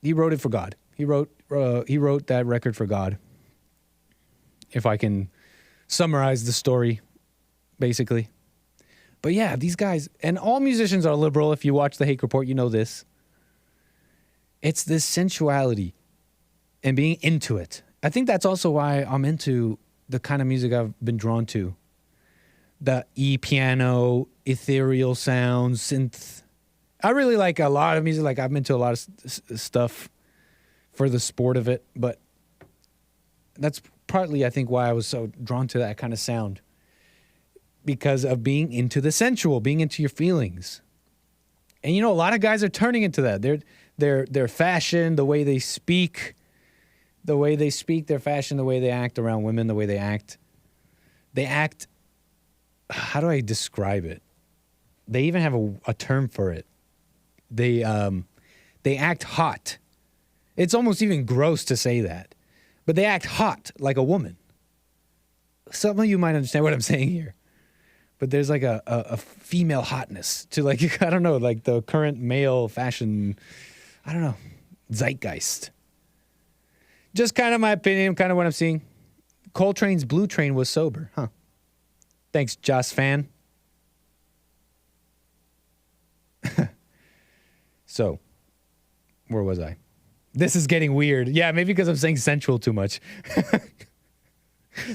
He wrote it for God. He wrote that record for God. If I can summarize the story, basically. But yeah, these guys, and all musicians are liberal. If you watch The Hake Report, you know this. It's this sensuality and being into it. I think that's also why I'm into the kind of music I've been drawn to. The e-piano, ethereal sounds, synth. I really like a lot of music. Like, I'm into a lot of stuff for the sport of it. But that's partly, I think, why I was so drawn to that kind of sound. Because of being into the sensual, being into your feelings. And, you know, a lot of guys are turning into that. Their fashion, the way they speak, their fashion, the way they act around women, the way they act. They act, how do I describe it? They even have a term for it. They act hot. It's almost even gross to say that. But they act hot like a woman. Some of you might understand what I'm saying here. But there's like a female hotness to, like, I don't know, like the current male fashion, I don't know, zeitgeist. Just kind of my opinion, kind of what I'm seeing. Coltrane's Blue Train was sober, huh? Thanks, Joss fan. So, where was I? This is getting weird. Yeah, maybe because I'm saying sensual too much.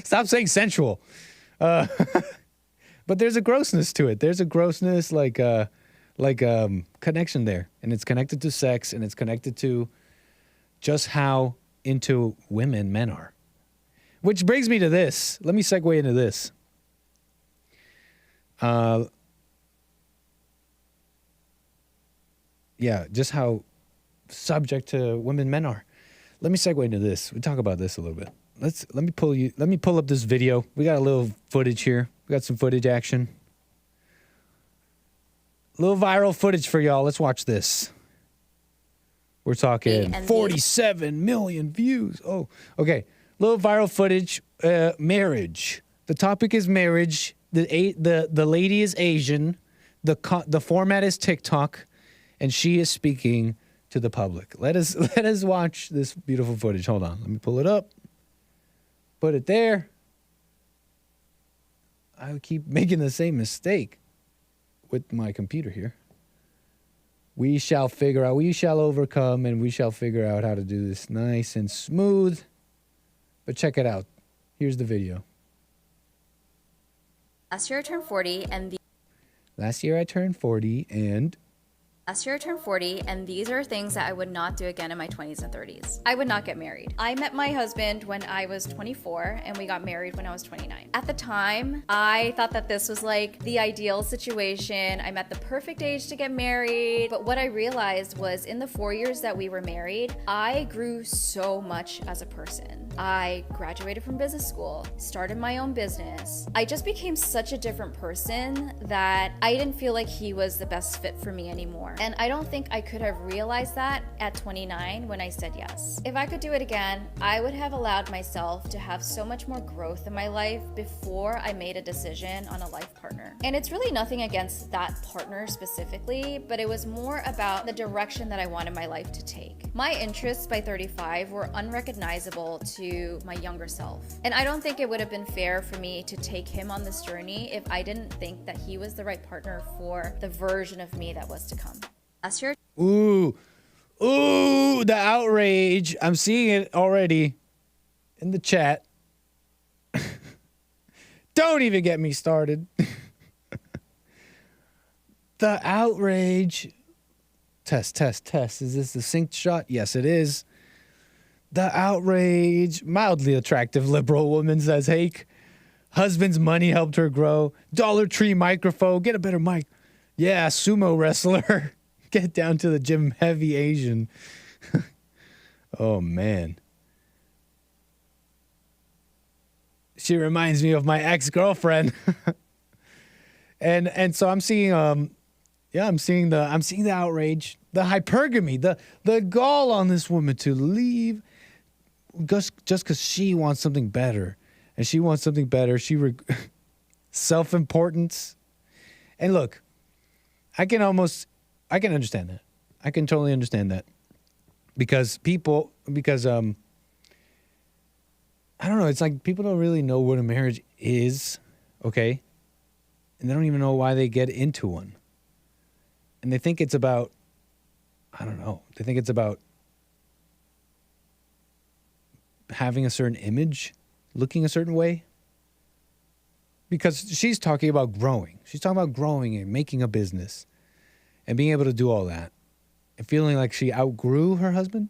Stop saying sensual. But there's a grossness to it. There's a grossness, like connection there. And it's connected to sex, and it's connected to just how into women men are. Which brings me to this. Let me segue into this. Yeah, just how subject to women men are. Let me segue into this. We talk about this a little bit. Let me pull up this video. We got a little footage here. We got some footage action. Little viral footage for y'all. Let's watch this. We're talking 47 million views. Oh, okay. Little viral footage. Marriage. The topic is marriage. The lady is Asian. The format is TikTok, and she is speaking to the public. Let us watch this beautiful footage. Hold on. Let me pull it up. Put it there. I keep making the same mistake with my computer here. We shall figure out, we shall overcome, and we shall figure out how to do this nice and smooth. But check it out. Here's the video. Last year I turned 40 and Last year I turned 40 and these are things that I would not do again in my 20s and 30s. I would not get married. I met my husband when I was 24 and we got married when I was 29. At the time, I thought that this was like the ideal situation. I'm at the perfect age to get married. But what I realized was in the 4 years that we were married, I grew so much as a person. I graduated from business school, started my own business. I just became such a different person that I didn't feel like he was the best fit for me anymore. And I don't think I could have realized that at 29 when I said yes. If I could do it again, I would have allowed myself to have so much more growth in my life before I made a decision on a life partner. And it's really nothing against that partner specifically, but it was more about the direction that I wanted my life to take. My interests by 35 were unrecognizable to my younger self. And I don't think it would have been fair for me to take him on this journey if I didn't think that he was the right partner for the version of me that was to come. Last year. Ooh, the outrage. I'm seeing it already in the chat. Don't even get me started. The outrage. Test. Is this the synced shot? Yes, it is. The outrage. Mildly attractive liberal woman, says Hake. Husband's money helped her grow. Dollar Tree microphone. Get a better mic. Yeah, sumo wrestler. Get down to the gym, heavy Asian. Oh, man. She reminds me of my ex-girlfriend. And so I'm seeing I'm seeing the outrage, the hypergamy, the gall on this woman to leave just because she wants something better. And she wants something better. Self-importance. And look, I can understand that. I can totally understand that. Because I don't know, it's like people don't really know what a marriage is, okay? And they don't even know why they get into one. And they think it's about, I don't know, they think it's about having a certain image, looking a certain way. Because she's talking about growing. She's talking about growing and making a business and being able to do all that and feeling like she outgrew her husband.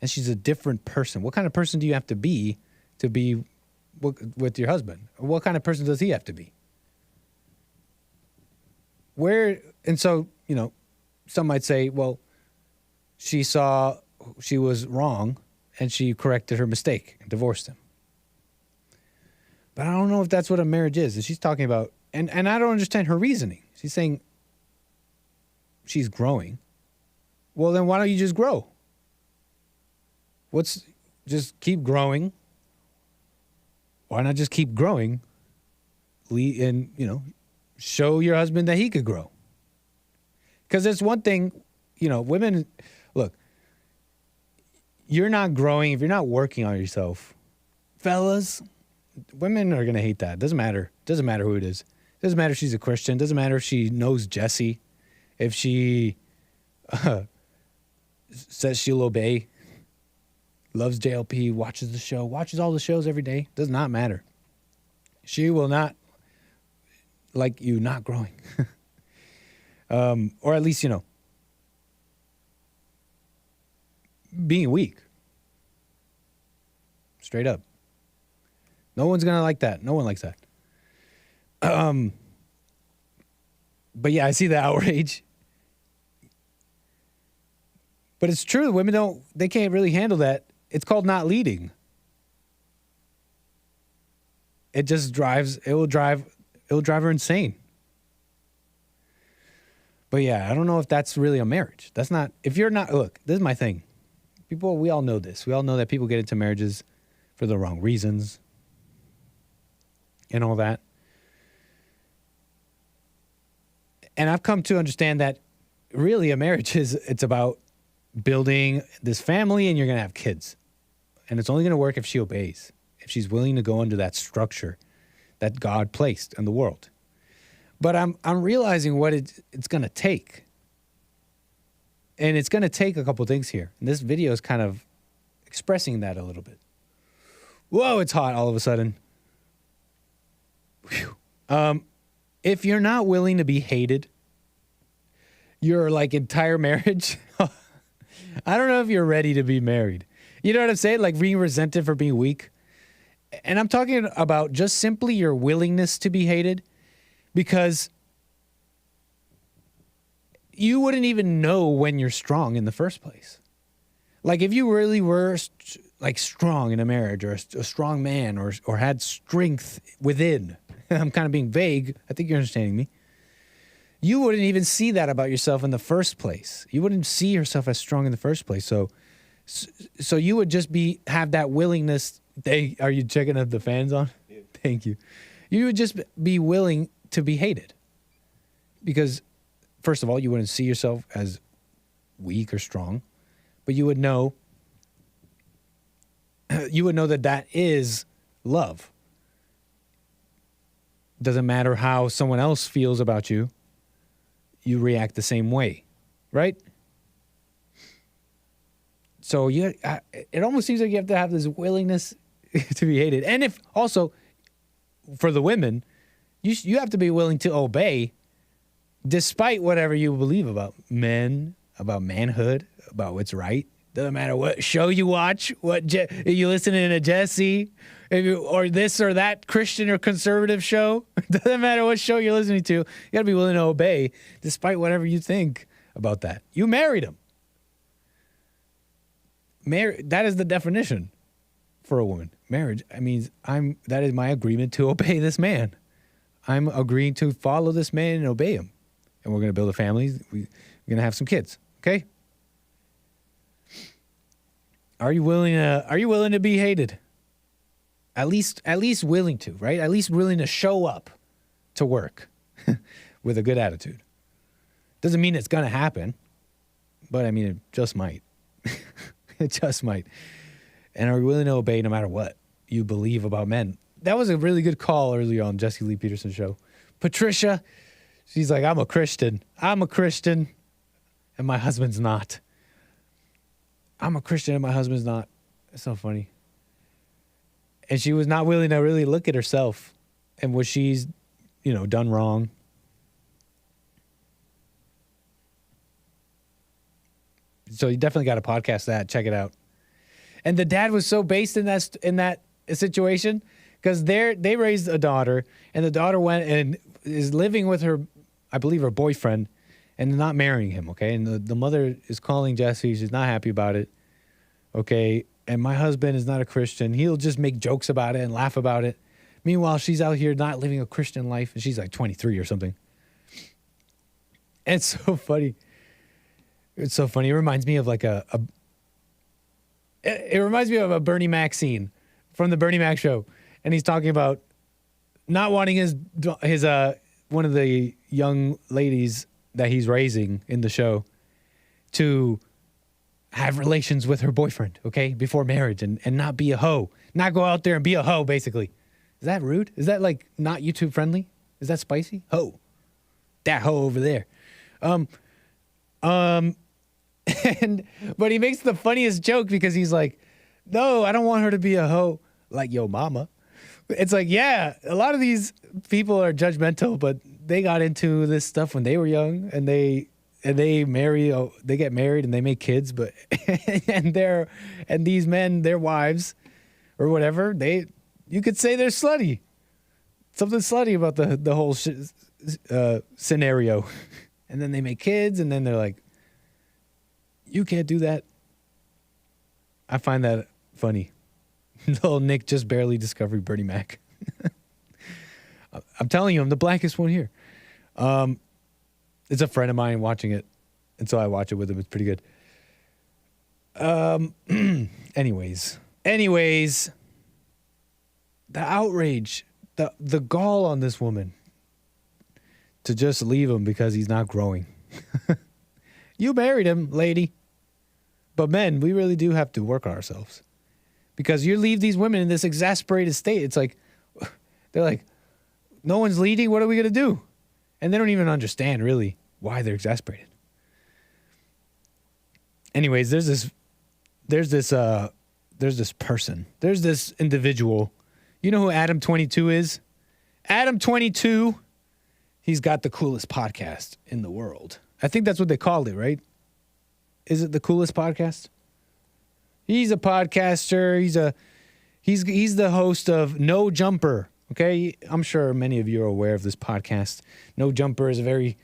And she's a different person. What kind of person do you have to be with your husband? What kind of person does he have to be? And so, some might say, well, she saw she was wrong and she corrected her mistake and divorced him. But I don't know if that's what a marriage is. And she's talking about, and I don't understand her reasoning. She's saying she's growing. Well, then why don't you just grow? Just keep growing. Why not just keep growing and, show your husband that he could grow? Because there's one thing, women, look, you're not growing if you're not working on yourself. Fellas, women are going to hate that. Doesn't matter. Doesn't matter who it is. Doesn't matter if she's a Christian. Doesn't matter if she knows Jesse. If she says she'll obey. Loves JLP, watches the show, watches all the shows every day. Does not matter. She will not like you not growing. Or at least, being weak. Straight up. No one's going to like that. No one likes that. But yeah, I see the outrage. But it's true. Women they can't really handle that. It's called not leading. It will drive her insane. But yeah, I don't know if that's really a marriage. Look, this is my thing. We all know this. We all know that people get into marriages for the wrong reasons and all that. And I've come to understand that really a marriage it's about building this family and you're going to have kids. And it's only going to work if she obeys, if she's willing to go under that structure that God placed in the world. But I'm realizing what it's going to take. And it's going to take a couple things here. And this video is kind of expressing that a little bit. Whoa, it's hot all of a sudden. Whew. If you're not willing to be hated, your entire marriage, I don't know if you're ready to be married. You know what I'm saying? Like being resented for being weak. And I'm talking about just simply your willingness to be hated, because you wouldn't even know when you're strong in the first place. Like if you really were strong in a marriage, or a strong man, or had strength within, I'm kind of being vague. I think you're understanding me. You wouldn't even see that about yourself in the first place. You wouldn't see yourself as strong in the first place. So you would just have that willingness. Are you checking if the fan's on? Yeah. Thank you. You would just be willing to be hated. Because, first of all, you wouldn't see yourself as weak or strong, but you would know that is love. Doesn't matter how someone else feels about you, you react the same way, right? So it almost seems like you have to have this willingness to be hated. And if also, for the women, you have to be willing to obey despite whatever you believe about men, about manhood, about what's right. Doesn't matter what show you watch, if you listening to Jesse, or this or that Christian or conservative show. Doesn't matter what show you're listening to. You got to be willing to obey despite whatever you think about that. You married him. That is the definition for a woman. Marriage, that is my agreement to obey this man. I'm agreeing to follow this man and obey him. And we're going to build a family. We're going to have some kids. Okay? Are you willing to be hated? At least willing to, right? At least willing to show up to work with a good attitude. Doesn't mean it's going to happen, but I mean, it just might. It just might. And are you willing to obey no matter what you believe about men? That was a really good call earlier on Jesse Lee Peterson's show. Patricia, she's like, I'm a Christian, and my husband's not. I'm a Christian and my husband's not. It's so funny. And she was not willing to really look at herself and what she's, done wrong. So you definitely got to podcast that. Check it out. And the dad was so based in that situation because they raised a daughter, and the daughter went and is living with her, I believe, her boyfriend, and not marrying him. Okay, and the mother is calling Jesse. She's not happy about it. Okay, and my husband is not a Christian. He'll just make jokes about it and laugh about it. Meanwhile, she's out here not living a Christian life, and she's like 23 or something. It's so funny. It's so funny. It reminds me of like it reminds me of a Bernie Mac scene from the Bernie Mac show, and he's talking about not wanting his one of the young ladies that he's raising in the show to have relations with her boyfriend, okay, before marriage, and not be a hoe, not go out there and be a hoe, basically. Is that rude? Is that like not YouTube friendly? Is that spicy? Hoe. That hoe over there. But he makes the funniest joke because he's like, no, I don't want her to be a hoe like yo mama. It's like, yeah, a lot of these people are judgmental, but they got into this stuff when they were young, and they marry, they get married and they make kids, but and these men, their wives or whatever, you could say they're slutty. Something slutty about the whole scenario. And then they make kids, and then they're like, you can't do that. I find that funny. Little Nick just barely discovered Bernie Mac. I'm telling you, I'm the blackest one here. It's a friend of mine watching it, and so I watch it with him. It's pretty good. Anyways, the outrage, the gall on this woman to just leave him because he's not growing. You married him, lady. But men, we really do have to work on ourselves. Because you leave these women in this exasperated state. It's like, they're like, no one's leading. What are we going to do? And they don't even understand, really, why they're exasperated. Anyways, there's this person. There's this individual. You know who Adam 22 is? Adam 22, he's got the coolest podcast in the world. I think that's what they called it, right? Is it the coolest podcast? He's a podcaster. He's the host of No Jumper. Okay, I'm sure many of you are aware of this podcast. No Jumper is a very,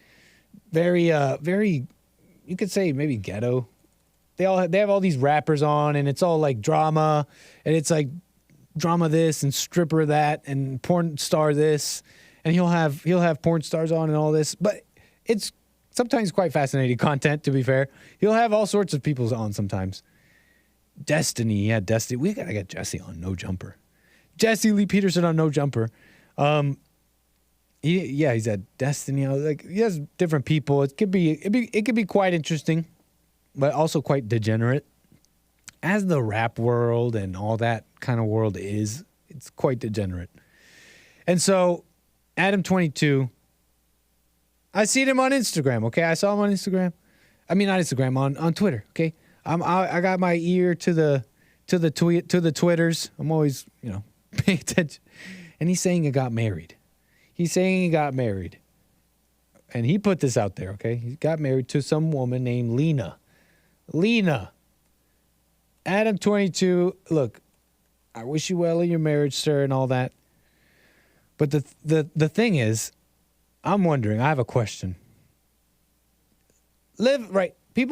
you could say maybe ghetto. They have all these rappers on, and it's all like drama, and it's like drama this and stripper that and porn star this, and he'll have porn stars on and all this, but it's sometimes quite fascinating content, to be fair. He'll have all sorts of people on sometimes. Destiny. We gotta get Jesse on No Jumper. Jesse Lee Peterson on No Jumper. He's at Destiny. Like, he has different people. It could be quite interesting, but also quite degenerate. As the rap world and all that kind of world is, it's quite degenerate. And so, Adam 22. I seen him on Instagram, okay? I saw him on Instagram. I mean, not Instagram, on Twitter, okay? I got my ear to the Twitters. I'm always, paying attention. And he's saying he got married. And he put this out there, okay? He got married to some woman named Lena. Adam 22, look, I wish you well in your marriage, sir, and all that. But the thing is, I'm wondering, I have a question. Live right. They're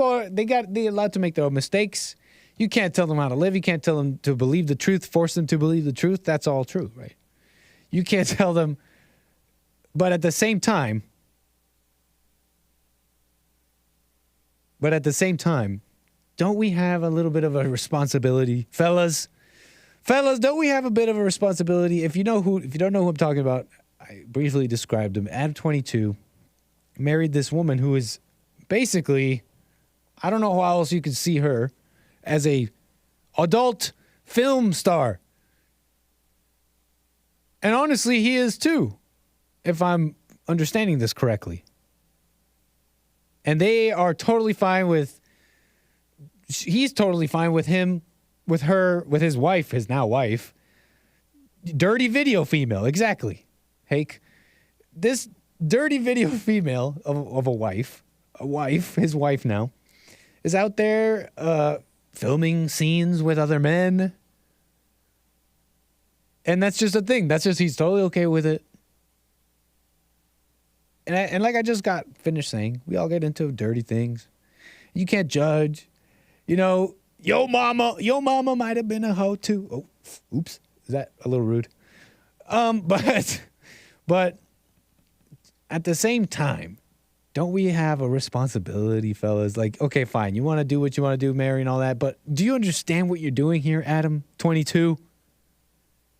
allowed to make their own mistakes. You can't tell them how to live. You can't tell them to believe the truth, force them to believe the truth. That's all true, right? You can't tell them But at the same time, don't we have a little bit of a responsibility, fellas? Fellas, don't we have a bit of a responsibility? If you don't know who I'm talking about, I briefly described him. Adam 22 married this woman who is basically, I don't know how else you could see her, as a adult film star. And honestly, he is too, if I'm understanding this correctly. And they are totally fine with, he's totally fine with him, with her, with his wife, his now wife. Dirty video female, exactly. Hake. This dirty video female of a wife, his wife now, is out there filming scenes with other men. And that's just a thing. That's just, he's totally okay with it. And like I just got finished saying, we all get into dirty things. You can't judge. You know, your mama might have been a hoe too. Oh, oops. Is that a little rude? But at the same time, don't we have a responsibility, fellas? Like, okay, fine. You want to do what you want to do, Mary and all that. But do you understand what you're doing here, Adam 22?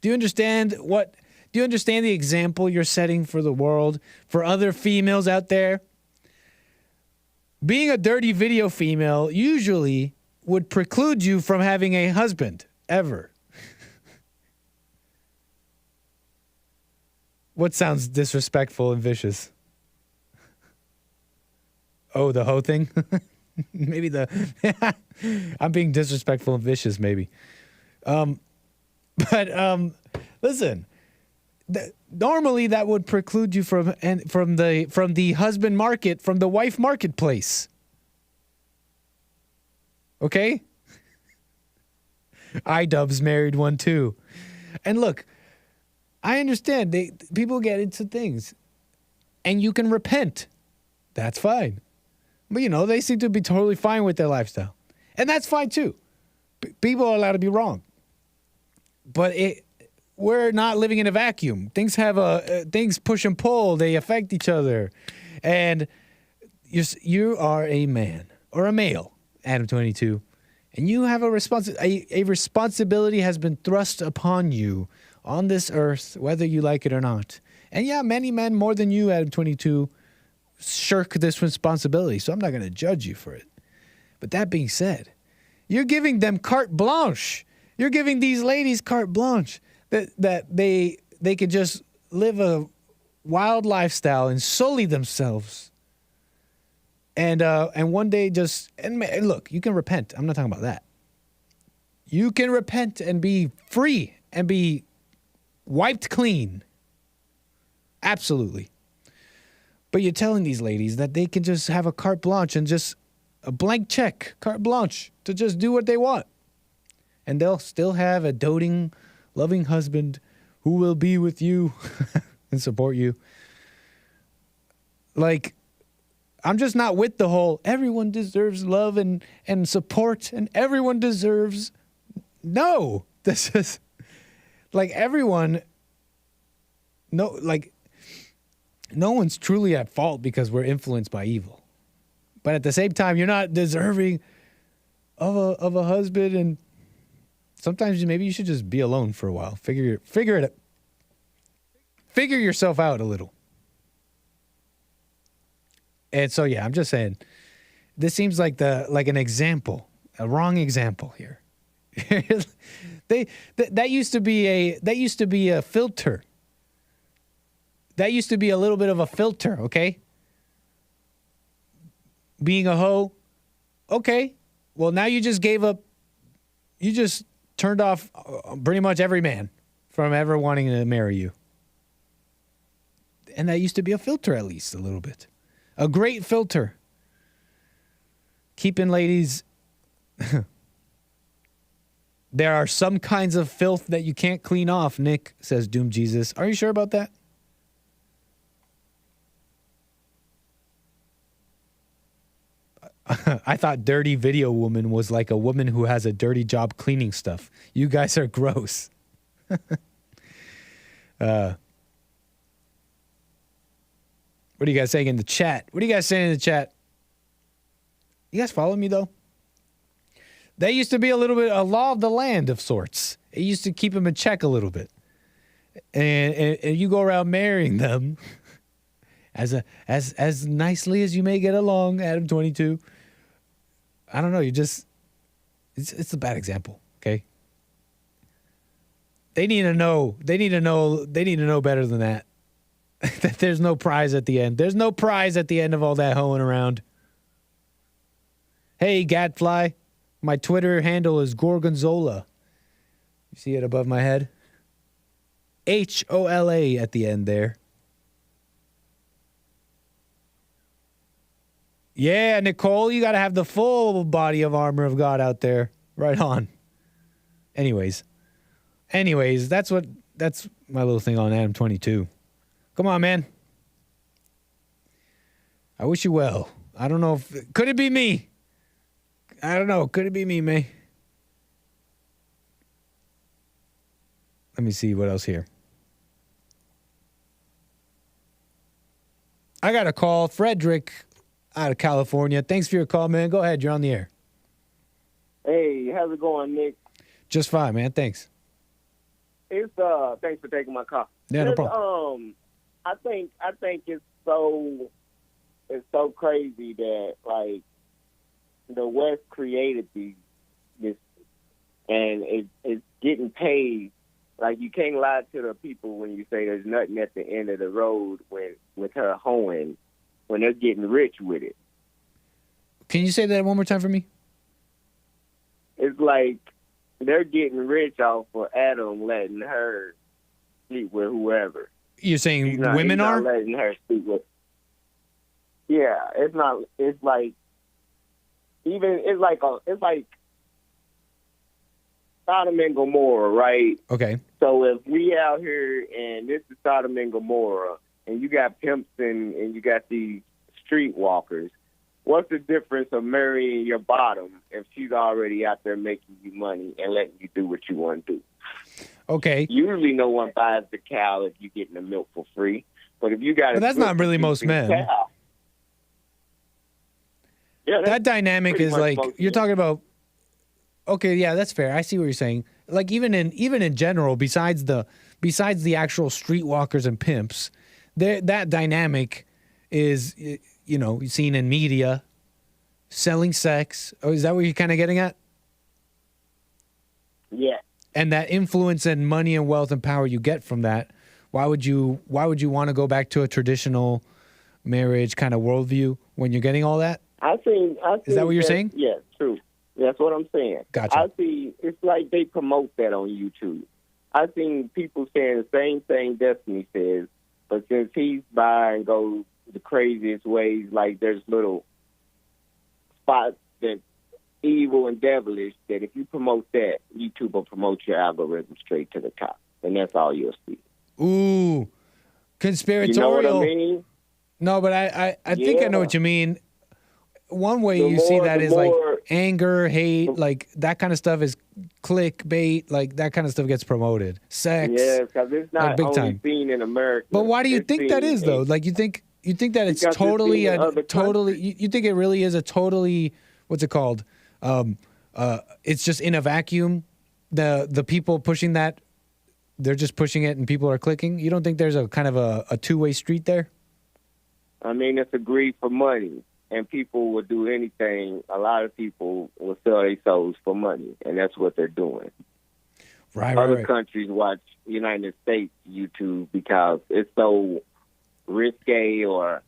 Do you understand the example you're setting for the world, for other females out there? Being a dirty video female usually would preclude you from having a husband, ever. What sounds disrespectful and vicious? Oh, the hoe thing? Maybe I'm being disrespectful and vicious, maybe. Listen, normally that would preclude you from the husband market, from the wife marketplace. Okay? iDubbbz married one too. And look, I understand people get into things and you can repent. That's fine. But you know, they seem to be totally fine with their lifestyle. And that's fine too. People are allowed to be wrong. But we're not living in a vacuum. Things things push and pull. They affect each other. And you are a man or a male, Adam 22, and you have a responsibility has been thrust upon you on this earth, whether you like it or not. And yeah, many men more than you, Adam 22, shirk this responsibility. So I'm not going to judge you for it. But that being said, you're giving them carte blanche. You're giving these ladies carte blanche that they could just live a wild lifestyle and sully themselves. And one day and look, you can repent. I'm not talking about that. You can repent and be free and be wiped clean. Absolutely. But you're telling these ladies that they can just have a carte blanche and just a blank check, carte blanche, to just do what they want. And they'll still have a doting, loving husband who will be with you and support you. Like, I'm just not with the whole everyone deserves love and support and everyone deserves. No, this is like everyone. No, like no one's truly at fault because we're influenced by evil. But at the same time, you're not deserving of a husband, and sometimes maybe you should just be alone for a while. Figure yourself out a little. And so, yeah, I'm just saying, this seems like an example, a wrong example here. That used to be a filter. That used to be a little bit of a filter, okay? Being a hoe, okay. Well, now you just gave up. You just turned off pretty much every man from ever wanting to marry you. And that used to be a filter, at least a little bit. A great filter. Keeping ladies. There are some kinds of filth that you can't clean off, Nick, says Doom Jesus. Are you sure about that? I thought dirty video woman was like a woman who has a dirty job cleaning stuff. You guys are gross. What are you guys saying in the chat? What are you guys saying in the chat? You guys follow me, though? That used to be a little bit a law of the land of sorts. It used to keep them in check a little bit. And you go around marrying them as nicely as you may get along, Adam 22. I don't know. It's a bad example. Okay. They need to know better than that. That there's no prize at the end. There's no prize at the end of all that hoeing around. Hey, Gadfly. My Twitter handle is Gorgonzola. You see it above my head? HOLA at the end there. Yeah, Nicole, you got to have the full body of armor of God out there. Right on. Anyways, that's my little thing on Adam 22. Come on, man. I wish you well. I don't know if... Could it be me? I don't know. Could it be me, May? Let me see what else here. I got a call. Frederick out of California. Thanks for your call, man. Go ahead. You're on the air. Hey, how's it going, Nick? Just fine, man. Thanks. It's thanks for taking my call. Yeah, no problem. I think it's so crazy that like the West created this and it's getting paid. Like you can't lie to the people when you say there's nothing at the end of the road with her hoeing when they're getting rich with it. Can you say that one more time for me? It's like they're getting rich off of Adam letting her sleep with whoever. You're saying women are letting her sleep with. Yeah, it's not. It's like even it's like Sodom and Gomorrah, right? Okay. So if we out here and this is Sodom and Gomorrah, and you got pimps and you got these streetwalkers, what's the difference of marrying your bottom if she's already out there making you money and letting you do what you want to do? Okay. Usually no one buys the cow if you're getting the milk for free. But if you got but that's not really most men. Cow, yeah, that dynamic is like you're talking about. Okay, yeah, that's fair. I see what you're saying. Like even in general, besides the actual streetwalkers and pimps, that dynamic is seen in media, selling sex. Oh, is that what you're kind of getting at? Yeah. And that influence and money and wealth and power you get from that. Why would you want to go back to a traditional marriage kind of worldview when you're getting all that? I think is that what you're saying? Yeah, true. That's what I'm saying. Gotcha. I see. It's like they promote that on YouTube. I seen people saying the same thing Destiny says, but since he's by and goes the craziest ways, like there's little spots that evil and devilish that if you promote that, YouTube will promote your algorithm straight to the top, and that's all you'll see. Ooh, conspiratorial. You know what I mean? No, but I think I know what you mean. One way you see that is like anger, hate, like that kind of stuff is clickbait, like that kind of stuff gets promoted. Sex. Yeah, because it's not like big only time. seen in America. But why do you think that is though? Like you think that it's totally you think it really is a totally what's it called? It's just in a vacuum. The people pushing that, they're just pushing it and people are clicking. You don't think there's a kind of a two-way street there? I mean, it's a greed for money. And people will do anything. A lot of people will sell their souls for money, and that's what they're doing. Other countries watch United States YouTube because it's so risque or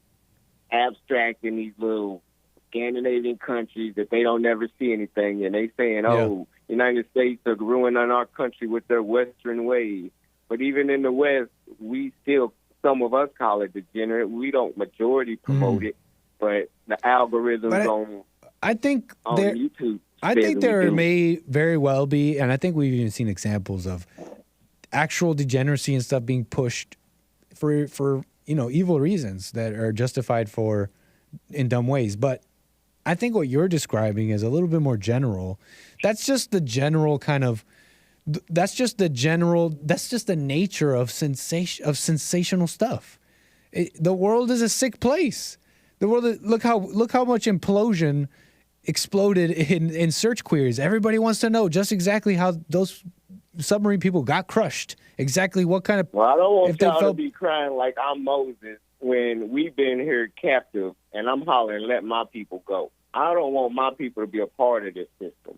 abstract in these little Scandinavian countries that they don't ever see anything, and they saying, "Oh, United States are ruining our country with their Western ways." But even in the West, we still, some of us call it degenerate. We don't majority promote it. But the algorithms on YouTube. I think there may very well be, and I think we've even seen examples of actual degeneracy and stuff being pushed for evil reasons that are justified in dumb ways. But I think what you're describing is a little bit more general. That's just the general kind of. That's just the nature of sensational stuff. The world is a sick place. The world. Look how much implosion exploded in search queries. Everybody wants to know just exactly how those submarine people got crushed. Exactly what kind of. Well, I don't want y'all to be crying like I'm Moses when we've been here captive and I'm hollering, let my people go. I don't want my people to be a part of this system.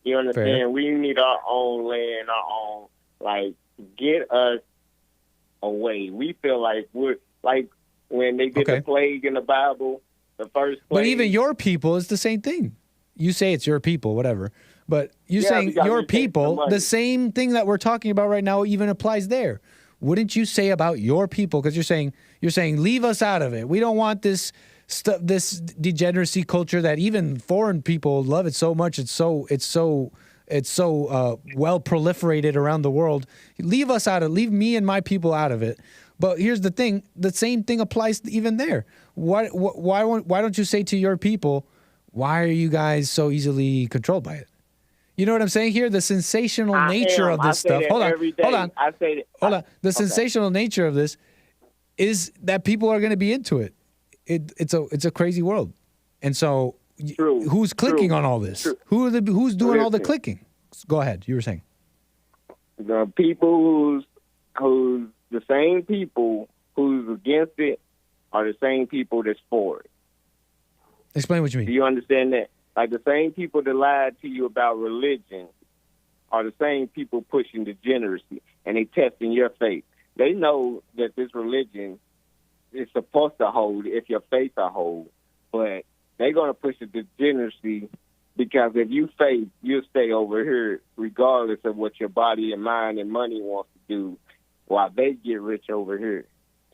You understand? Fair. We need our own land, our own, like, get us away. We feel like we're, like, when they did the plague in the Bible, the first plague. But even your people is the same thing. You say it's your people, whatever. But you're saying your people, the same thing that we're talking about right now even applies there. Wouldn't you say about your people? Because you're saying leave us out of it. We don't want this stuff, this degeneracy culture that even foreign people love it so much. It's so well proliferated around the world. Leave us out of it. Leave me and my people out of it. But here's the thing: the same thing applies even there. Why don't you say to your people, why are you guys so easily controlled by it? You know what I'm saying here? The sensational nature of this stuff. Hold on. I say that. Hold on. The sensational nature of this is that people are going to be into it. It's a crazy world, and so who's clicking on all this? Who's doing all the clicking? Go ahead. You were saying the people who's the same people who's against it are the same people that's for it. Explain what you mean. Do you understand that? Like the same people that lied to you about religion are the same people pushing degeneracy, and they testing your faith. They know that this religion is supposed to hold if your faith will hold, but they're going to push the degeneracy because if you faith, you'll stay over here regardless of what your body and mind and money wants to do while they get rich over here.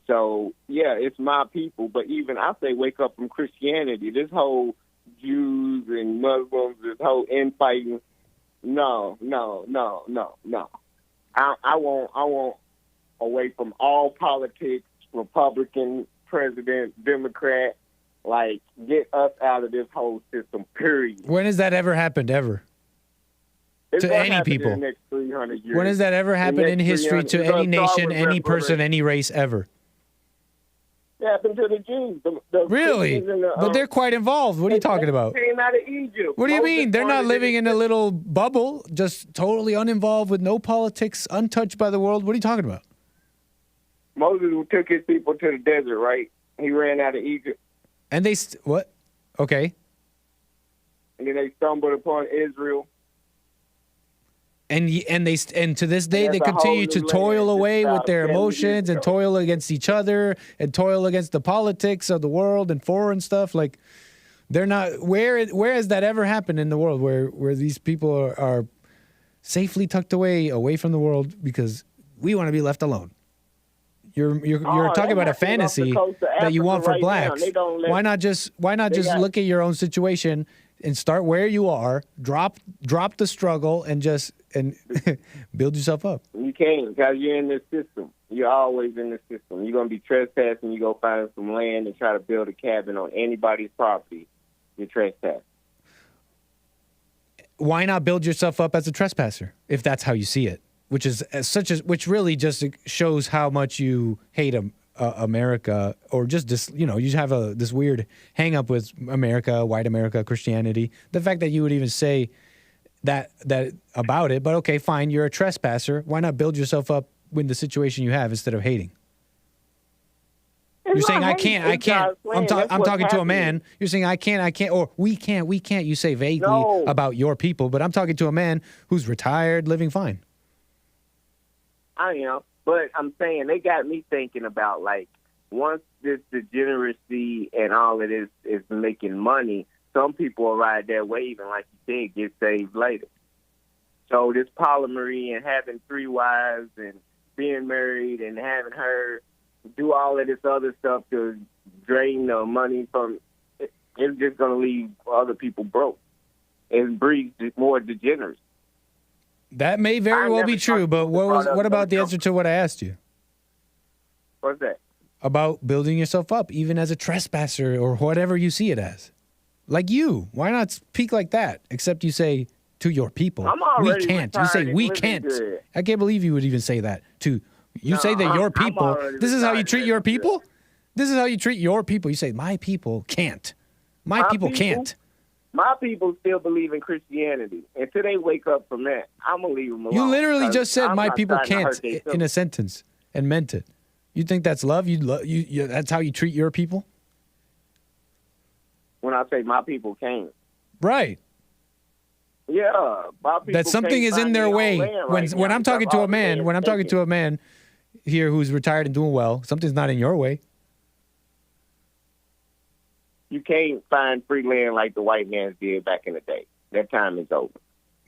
So, yeah, it's my people, but even I say wake up from Christianity. This whole Jews and Muslims, this whole infighting. No. I want away from all politics, Republican, President, Democrat. Like, get us out of this whole system, period. When has that ever happened, ever? It's to any people? In the next 300 years. When has that ever happened in history to any nation, any person, any race, ever? It happened to the Jews. Really? But they're quite involved. What are you talking about? Came out of Egypt. What do you mean? They're not living in a little bubble, just totally uninvolved with no politics, untouched by the world. What are you talking about? Moses took his people to the desert, right? He ran out of Egypt. And they, what? Okay. And then they stumbled upon Israel. And to this day, they continue to toil away with their emotions and toil against each other and toil against the politics of the world and foreign stuff. Like, they're not. Where has that ever happened in the world where these people are safely tucked away from the world because we want to be left alone? You're talking about a fantasy that you want for blacks. Why not just look at your own situation and start where you are, drop the struggle and build yourself up? You can't because you're in this system. You're always in this system. You're going to be trespassing. You go find some land and try to build a cabin on anybody's property. You're trespassing. Why not build yourself up as a trespasser if that's how you see it? Which really just shows how much you hate America, or just this, you have this weird hang up with America, white America, Christianity. The fact that you would even say that about it, but okay, fine, you're a trespasser. Why not build yourself up with the situation you have instead of hating? You're saying I can't. I'm talking to a man. You're saying I can't, or we can't. You say vaguely about your people, but I'm talking to a man who's retired, living fine. I am, but I'm saying they got me thinking about, like, once this degeneracy and all of this is making money, some people will ride that wave and, like you said, get saved later. So this polyamory and having 3 wives and being married and having her do all of this other stuff to drain the money from it's just going to leave other people broke. It breeds more degeneracy. That may very well be true, but what about the answer to what I asked you? What's that? About building yourself up, even as a trespasser or whatever you see it as. Like you. Why not speak like that? Except you say to your people, we can't. You say we can't. Good. I can't believe you would even say that. You say that your people, this is how you treat your people? This is how you treat your people. You say, my people can't. My people can't. My people still believe in Christianity. Until they wake up from that, I'm going to leave them alone. You literally just said, my people can't, in in a sentence, and meant it. You think that's love? That's how you treat your people? When I say my people can't. Right. Yeah. My people that something is in their way. When I'm talking to a man, here who's retired and doing well, something's not in your way. You can't find free land like the white man did back in the day. That time is over.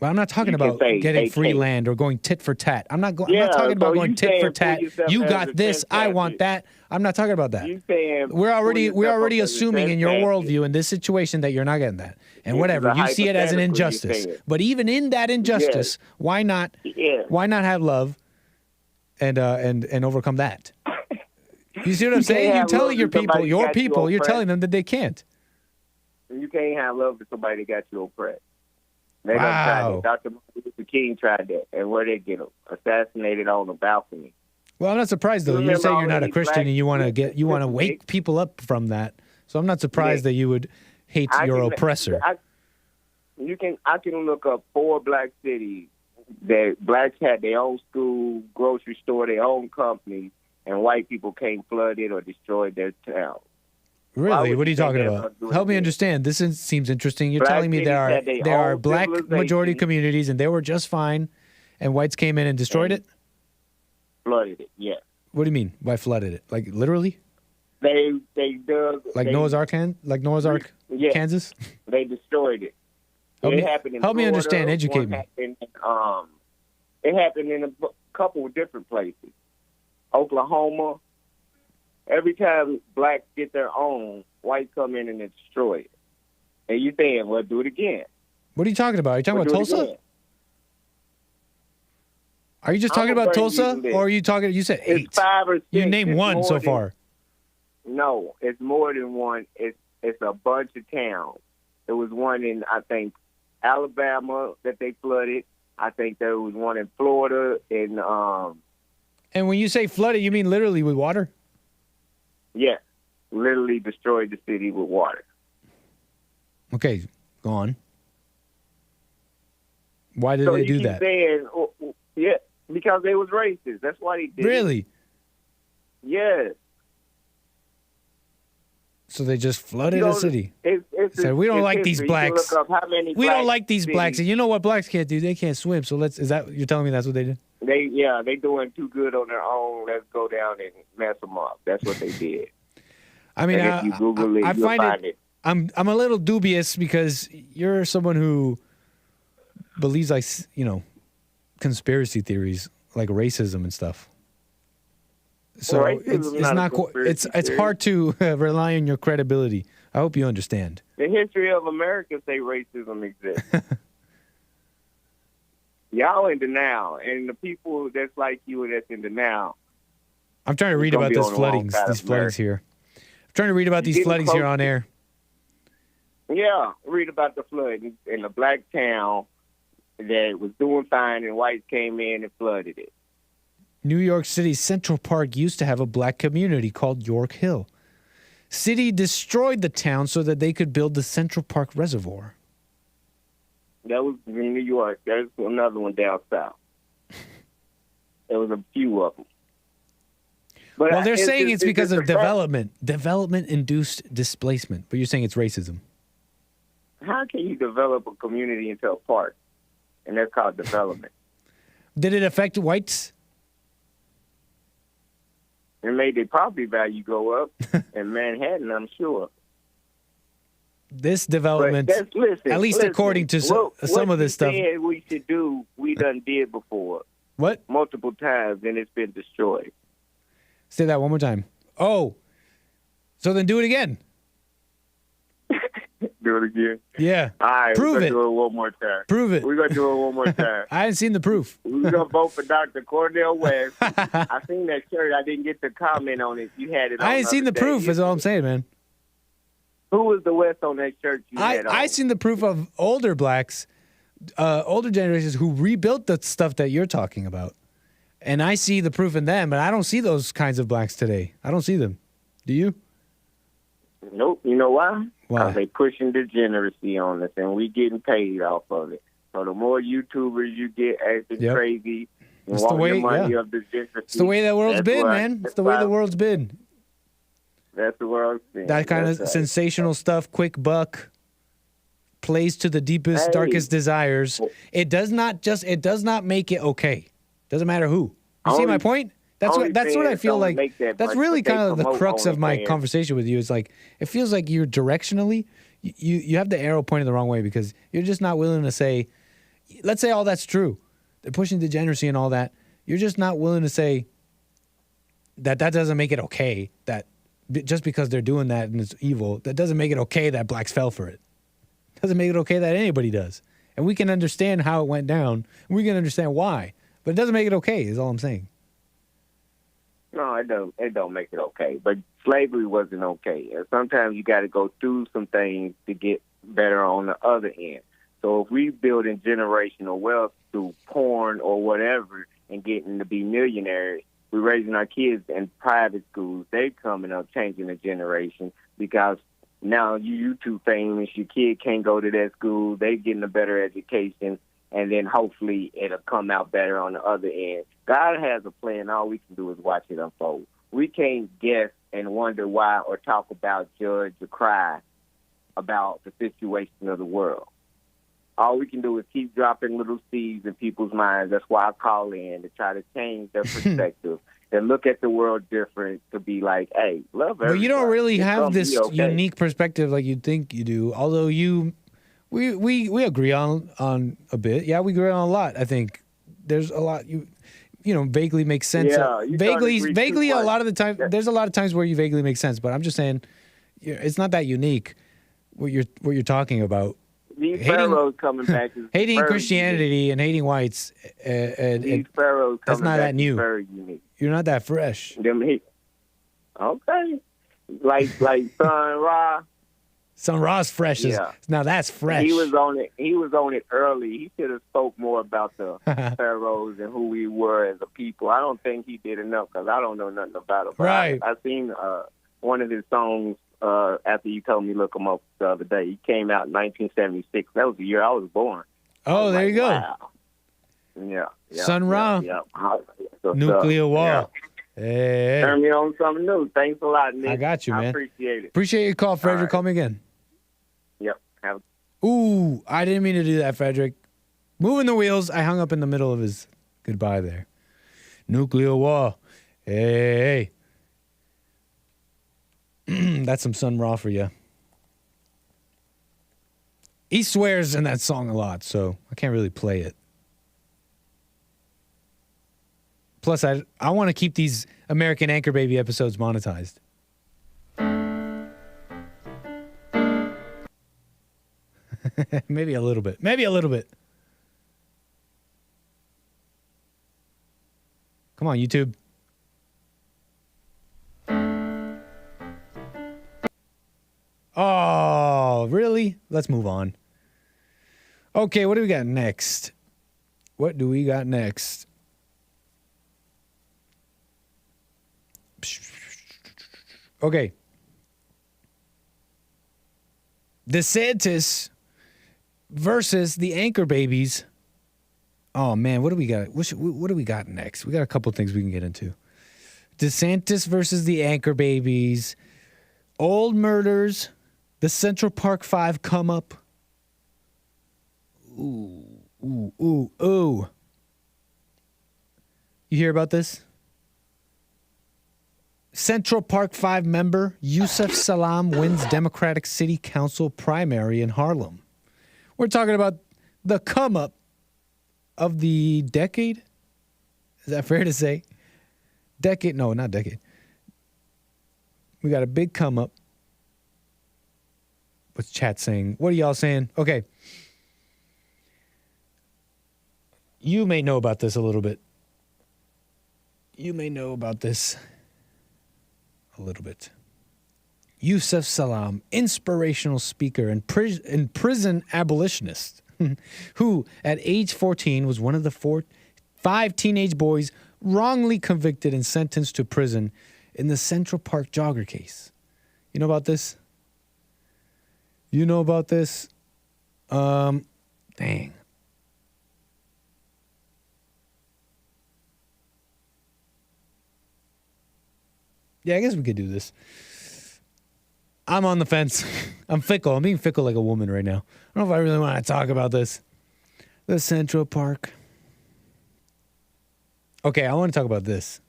Well, I'm not talking about getting free land or going tit for tat. I'm not talking about going tit for tat. You got this, I want that. I'm not talking about that. We're already assuming in your worldview in this situation that you're not getting that. And whatever, you see it as an injustice. But even in that injustice, why not have love and overcome that? You see what I'm saying? You're telling your people, you're telling them that they can't. You can't have love for somebody that got you oppressed. They Wow. Dr. Martin Luther King tried that, and where they get him? Assassinated on the balcony. Well, I'm not surprised though. You say you're not a Christian and you want to wake people up from that. So I'm not surprised that you would hate your oppressor. I can look up 4 black cities that blacks had their own school, grocery store, their own company, and white people came flooded or destroyed their town. Really? What are you talking about? Help me understand. This seems interesting. You're telling me there are black majority communities and they were just fine, and whites came in and destroyed it? Flooded it, yeah. What do you mean by flooded it? Like literally? They dug... Like Noah's Ark, Kansas? They destroyed it. Help me Florida, understand. Educate me. It happened in a couple of different places. Oklahoma. Every time blacks get their own, whites come in and destroy it. And you saying, well, do it again. What are you talking about? Are you talking about Tulsa? Are you just talking about Tulsa? Or are you talking, you said 8. It's 5 or 6. You named one so far. No, it's more than one. It's a bunch of towns. There was one in, I think, Alabama that they flooded. I think there was one in Florida. And when you say flooded, you mean literally with water? Yeah, literally destroyed the city with water. Okay, go on. Why did they do that? Saying, yeah, because they was racist. That's why they did Really? it. Yes. So they just flooded the city. Said, we don't like these blacks. We don't like these blacks. And you know what blacks can't do? They can't swim. So you're telling me that's what they did? They doing too good on their own. Let's go down and mess them up. That's what they did. I mean, if you Google it, you'll find it. I'm a little dubious because you're someone who believes like conspiracy theories like racism and stuff. So it's hard to rely on your credibility. I hope you understand. The history of America say racism exists. Y'all in denial, and the people that's like you that's in denial. I'm trying to read about these floodings here. I'm trying to read about these floodings here on air. Yeah, read about the flooding in a black town that was doing fine, and whites came in and flooded it. New York City's Central Park used to have a black community called York Hill. City destroyed the town so that they could build the Central Park Reservoir. That was in New York. There's another one down south. There was a few of them. But well, they're saying it's because of development-induced displacement. But you're saying it's racism. How can you develop a community into a park? And that's called development. Did it affect whites? It made their property value go up in Manhattan, I'm sure. This development, at least according to some of this stuff. What we should do, we done did before. What? Multiple times, and it's been destroyed. Say that one more time. Oh, so then do it again. Do it again? Yeah. All right, Prove we're going it. to do it one more time. Prove it. We're going to do it one more time. I haven't seen the proof. We're going to vote for Dr. Cornel West. I seen that shirt. I didn't get to comment on it. You had it on. I ain't seen the proof, is all I'm saying, man. Who was the West on that shirt you had on? I seen the proof of older blacks, older generations who rebuilt the stuff that you're talking about. And I see the proof in them, but I don't see those kinds of blacks today. I don't see them. Do you? Nope. You know why? Why? Because they pushing degeneracy on us, and we getting paid off of it. So the more YouTubers you get acting crazy and It's the want way, your money of degeneracy, it's the way the world's been, man. It's the way the world's been. That's the world's been. That kind of sensational stuff, quick buck, plays to the deepest, darkest desires. It does not make it okay. Doesn't matter who. You see my point? That's what I feel like. That's really kind of the crux of my conversation with you. Is like it feels like you're directionally, you have the arrow pointed the wrong way because you're just not willing to say, let's say all that's true. They're pushing degeneracy and all that. You're just not willing to say that doesn't make it okay. That just because they're doing that and it's evil, that doesn't make it okay that blacks fell for it. Doesn't make it okay that anybody does. And we can understand how it went down. And we can understand why. But it doesn't make it okay, is all I'm saying. No, it don't. It don't make it okay. But slavery wasn't okay. And sometimes you got to go through some things to get better on the other end. So if we building generational wealth through porn or whatever and getting to be millionaires, we're raising our kids in private schools. They coming up, changing the generation because now you too famous. Your kid can't go to that school. They getting a better education, and then hopefully it'll come out better on the other end. God has a plan. All we can do is watch it unfold. We can't guess and wonder why or talk about, judge, or cry about the situation of the world. All we can do is keep dropping little seeds in people's minds. That's why I call in to try to change their perspective and look at the world different to be like, hey, love everybody. But you don't really have this unique perspective like you'd think you do, although we agree on a bit. Yeah, we agree on a lot, I think. There's a lot you vaguely makes sense. Yeah, vaguely a lot of the time. There's a lot of times where you vaguely make sense, but I'm just saying it's not that unique what you're talking about. These pharaohs coming back is hating Christianity unique. And hating whites. These pharaohs that's coming not back that new. Is very unique. You're not that fresh. Okay, like Sun Ra. Sun Ra's fresh. Now that's fresh. He was on it early. He should have spoke more about the pharaohs and who we were as a people. I don't think he did enough because I don't know nothing about it. But right. I seen one of his songs after you told me to look him up the other day. He came out in 1976. That was the year I was born. Oh, there you go. Wow. Yeah. Sun Ra. Yeah. Nuclear war. Yeah. Hey. Turn me on something new. Thanks a lot, Nick. I got you, man. I appreciate it. Appreciate your call, Frederick. Right. Call me again. Yep. Ooh, I didn't mean to do that, Frederick. Moving the wheels. I hung up in the middle of his goodbye there. Nuclear war. Hey. That's some Sun Ra for you. He swears in that song a lot, so I can't really play it. Plus, I want to keep these American Anchor Baby episodes monetized. Maybe a little bit. Maybe a little bit. Come on, YouTube. Oh, really? Let's move on. Okay, what do we got next? What do we got next? Okay. DeSantis versus the Anchor Babies. Oh, man, what do we got? What do we got next? We got a couple things we can get into. DeSantis versus the Anchor Babies. Old murders. The Central Park 5 come up. Ooh. You hear about this? Central Park 5 member Yusuf Salam wins Democratic City Council primary in Harlem. We're talking about the come up of the decade. Is that fair to say? Decade? No, not decade. We got a big come up. What's chat saying? What are y'all saying? Okay. You may know about this a little bit. You may know about this a little bit. Yusuf Salam, inspirational speaker and prison abolitionist, who at age 14 was one of the 5 teenage boys wrongly convicted and sentenced to prison in the Central Park jogger case. You know about this? You know about this? Dang. Yeah, I guess we could do this. I'm on the fence. I'm fickle. I'm being fickle like a woman right now. I don't know if I really want to talk about this. The Central Park. Okay, I want to talk about this.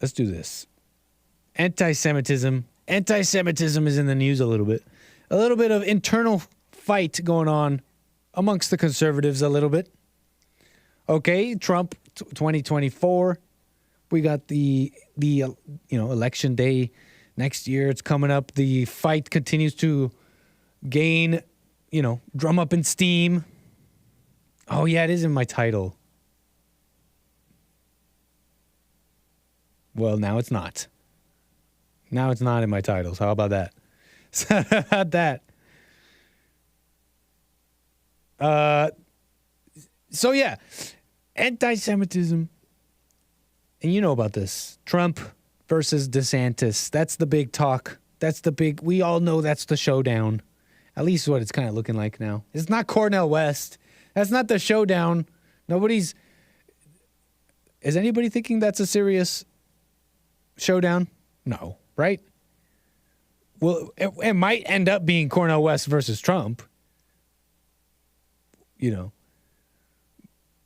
Let's do this. Anti-Semitism. Anti-Semitism is in the news a little bit. A little bit of internal fight going on amongst the conservatives a little bit. Okay, Trump 2024. We got the election day next year. It's coming up. The fight continues to gain, drum up in steam. Oh yeah, it is in my title. Well, now it's not. Now it's not in my titles. How about that? How about that? So yeah, anti-Semitism. And you know about this. Trump versus DeSantis. That's the big talk. We all know that's the showdown. At least what it's kind of looking like now. It's not Cornel West. That's not the showdown. Is anybody thinking that's a serious showdown? No, right? Well, it might end up being Cornel West versus Trump.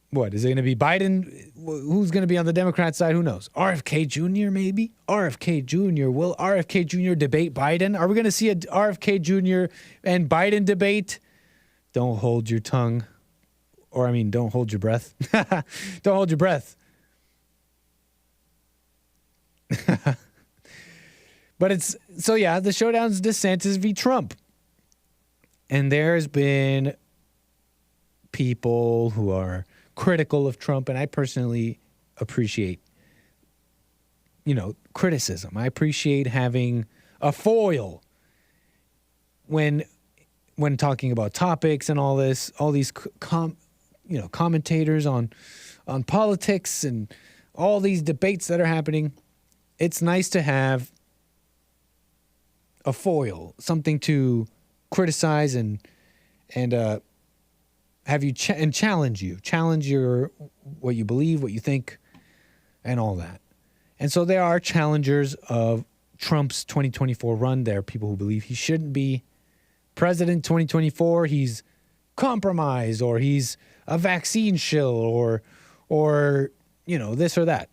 What, is it going to be Biden? Who's going to be on the Democrat side? Who knows? RFK Jr. maybe? RFK Jr. Will RFK Jr. debate Biden? Are we going to see a RFK Jr. and Biden debate? Don't hold your tongue. Don't hold your breath. Don't hold your breath. But the showdown's DeSantis v. Trump. And there's been people who are critical of Trump, and I personally appreciate, criticism. I appreciate having a foil when talking about topics and all this, all these commentators on politics and all these debates that are happening. It's nice to have a foil, something to criticize and have you challenge your what you believe, what you think, and all that. And so there are challengers of Trump's 2024 run. There are people who believe he shouldn't be president 2024. He's compromised, or he's a vaccine shill, or this or that.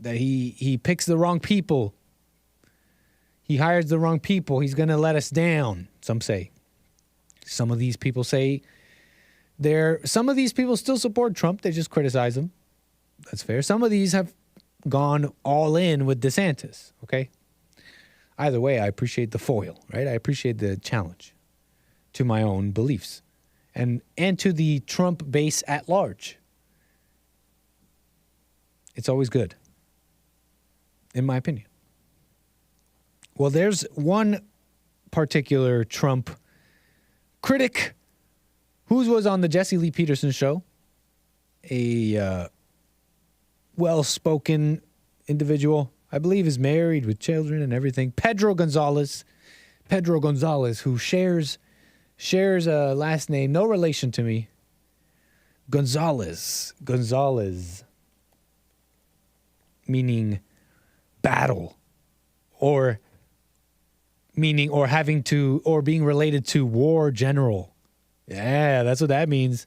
That he picks the wrong people. He hires the wrong people. He's going to let us down, some say. Some of these people say some of these people still support Trump. They just criticize him. That's fair. Some of these have gone all in with DeSantis, okay? Either way, I appreciate the foil, right? I appreciate the challenge to my own beliefs and to the Trump base at large. It's always good, in my opinion. Well, there's one particular Trump critic who was on the Jesse Lee Peterson show, a well-spoken individual, I believe is married with children and everything, Pedro Gonzalez, who shares a last name, no relation to me, Gonzalez, meaning battle, or having to, or being related to war general. Yeah, that's what that means.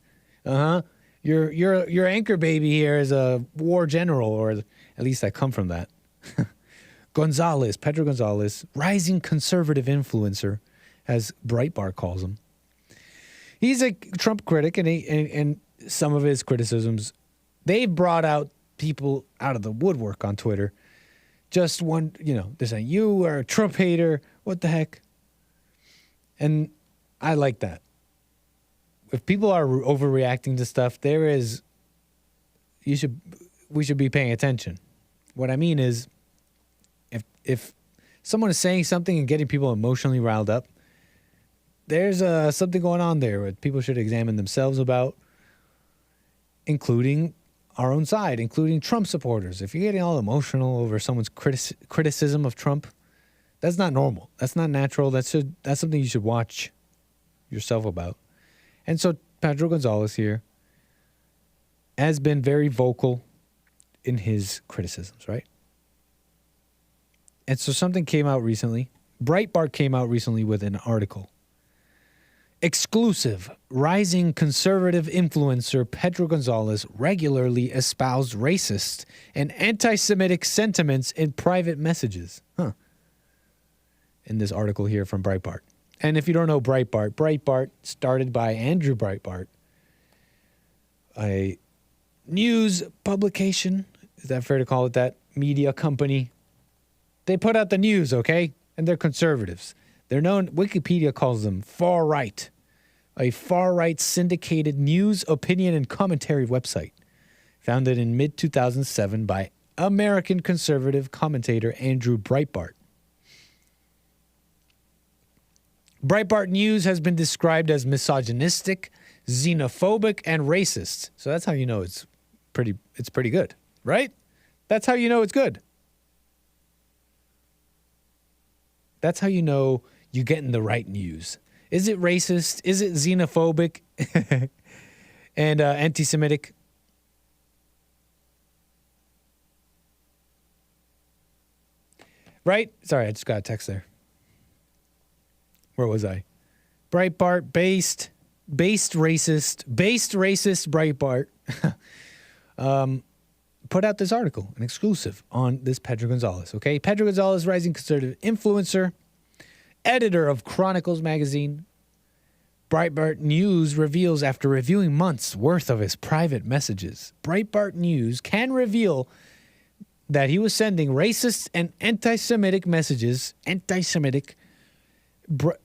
Your anchor baby here is a war general, or at least I come from that. Pedro Gonzalez, rising conservative influencer, as Breitbart calls him. He's a Trump critic, and some of his criticisms, they've brought out people out of the woodwork on Twitter. Just one, they're saying, you are a Trump hater. What the heck? And I like that. If people are overreacting to stuff, we should be paying attention. What I mean is, if someone is saying something and getting people emotionally riled up, there's something going on there that people should examine themselves about. including our own side, including Trump supporters. If you're getting all emotional over someone's criticism of Trump, that's not normal. That's not natural. That's something you should watch yourself about. And so Pedro Gonzalez here has been very vocal in his criticisms, right? And so something came out recently. Breitbart came out recently with an article. Exclusive, rising conservative influencer Pedro Gonzalez regularly espoused racist and anti-Semitic sentiments in private messages. In this article here from Breitbart. And if you don't know Breitbart started by Andrew Breitbart, a news publication. Is that fair to call it that? Media company. They put out the news, okay? And they're conservatives. They're known, Wikipedia calls them far right. A far right syndicated news, opinion, and commentary website. Founded in mid-2007 by American conservative commentator Andrew Breitbart. Breitbart News has been described as misogynistic, xenophobic, and racist. So that's how you know it's pretty good, right? That's how you know it's good. That's how you know you're getting the right news. Is it racist? Is it xenophobic and anti-Semitic? Right? Sorry, I just got a text there. Where was I? Breitbart, based racist Breitbart put out this article, an exclusive on this Pedro Gonzalez, okay? Pedro Gonzalez, rising conservative influencer, editor of Chronicles magazine. Breitbart News reveals after reviewing months worth of his private messages. Breitbart News can reveal that he was sending racist and anti-Semitic messages,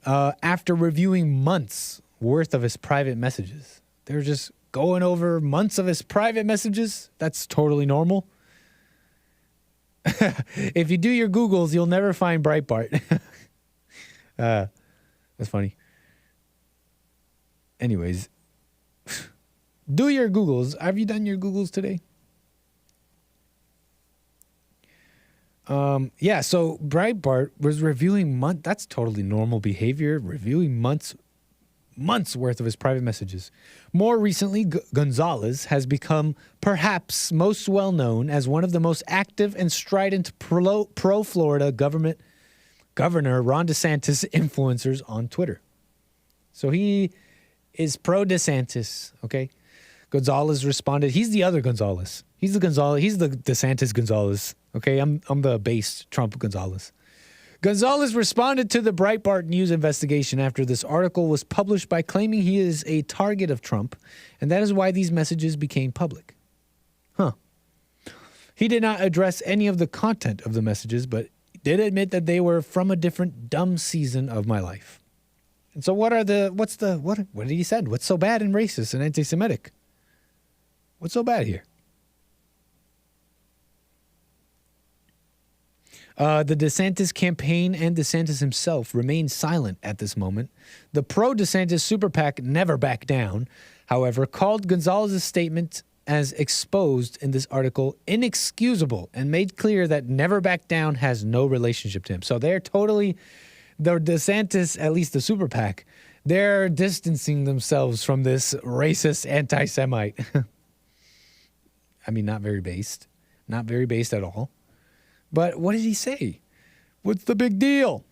after reviewing months worth of his private messages. They're just going over months of his private messages. That's totally normal. If you do your Googles, you'll never find Breitbart. That's funny. Anyways, do your Googles. Have you done your Googles today? So Breitbart was reviewing that's totally normal behavior, reviewing months worth of his private messages. More recently, Gonzalez has become perhaps most well known as one of the most active and strident pro-Florida Governor Ron DeSantis influencers on Twitter. So he is pro-DeSantis, okay? Gonzalez responded, he's the other Gonzalez. He's the DeSantis Gonzalez. Okay, I'm the based Trump Gonzalez. Gonzalez responded to the Breitbart News investigation after this article was published by claiming he is a target of Trump, and that is why these messages became public. He did not address any of the content of the messages, but did admit that they were from a different dumb season of my life. And so what did he say? What's so bad and racist and anti-Semitic? What's so bad here? The DeSantis campaign and DeSantis himself remain silent at this moment. The pro-DeSantis super PAC Never Back Down, however, called Gonzalez's statement as exposed in this article inexcusable and made clear that Never Back Down has no relationship to him. So they're totally, the DeSantis, at least the super PAC, they're distancing themselves from this racist anti-Semite. I mean, not very based at all. But what did he say? What's the big deal?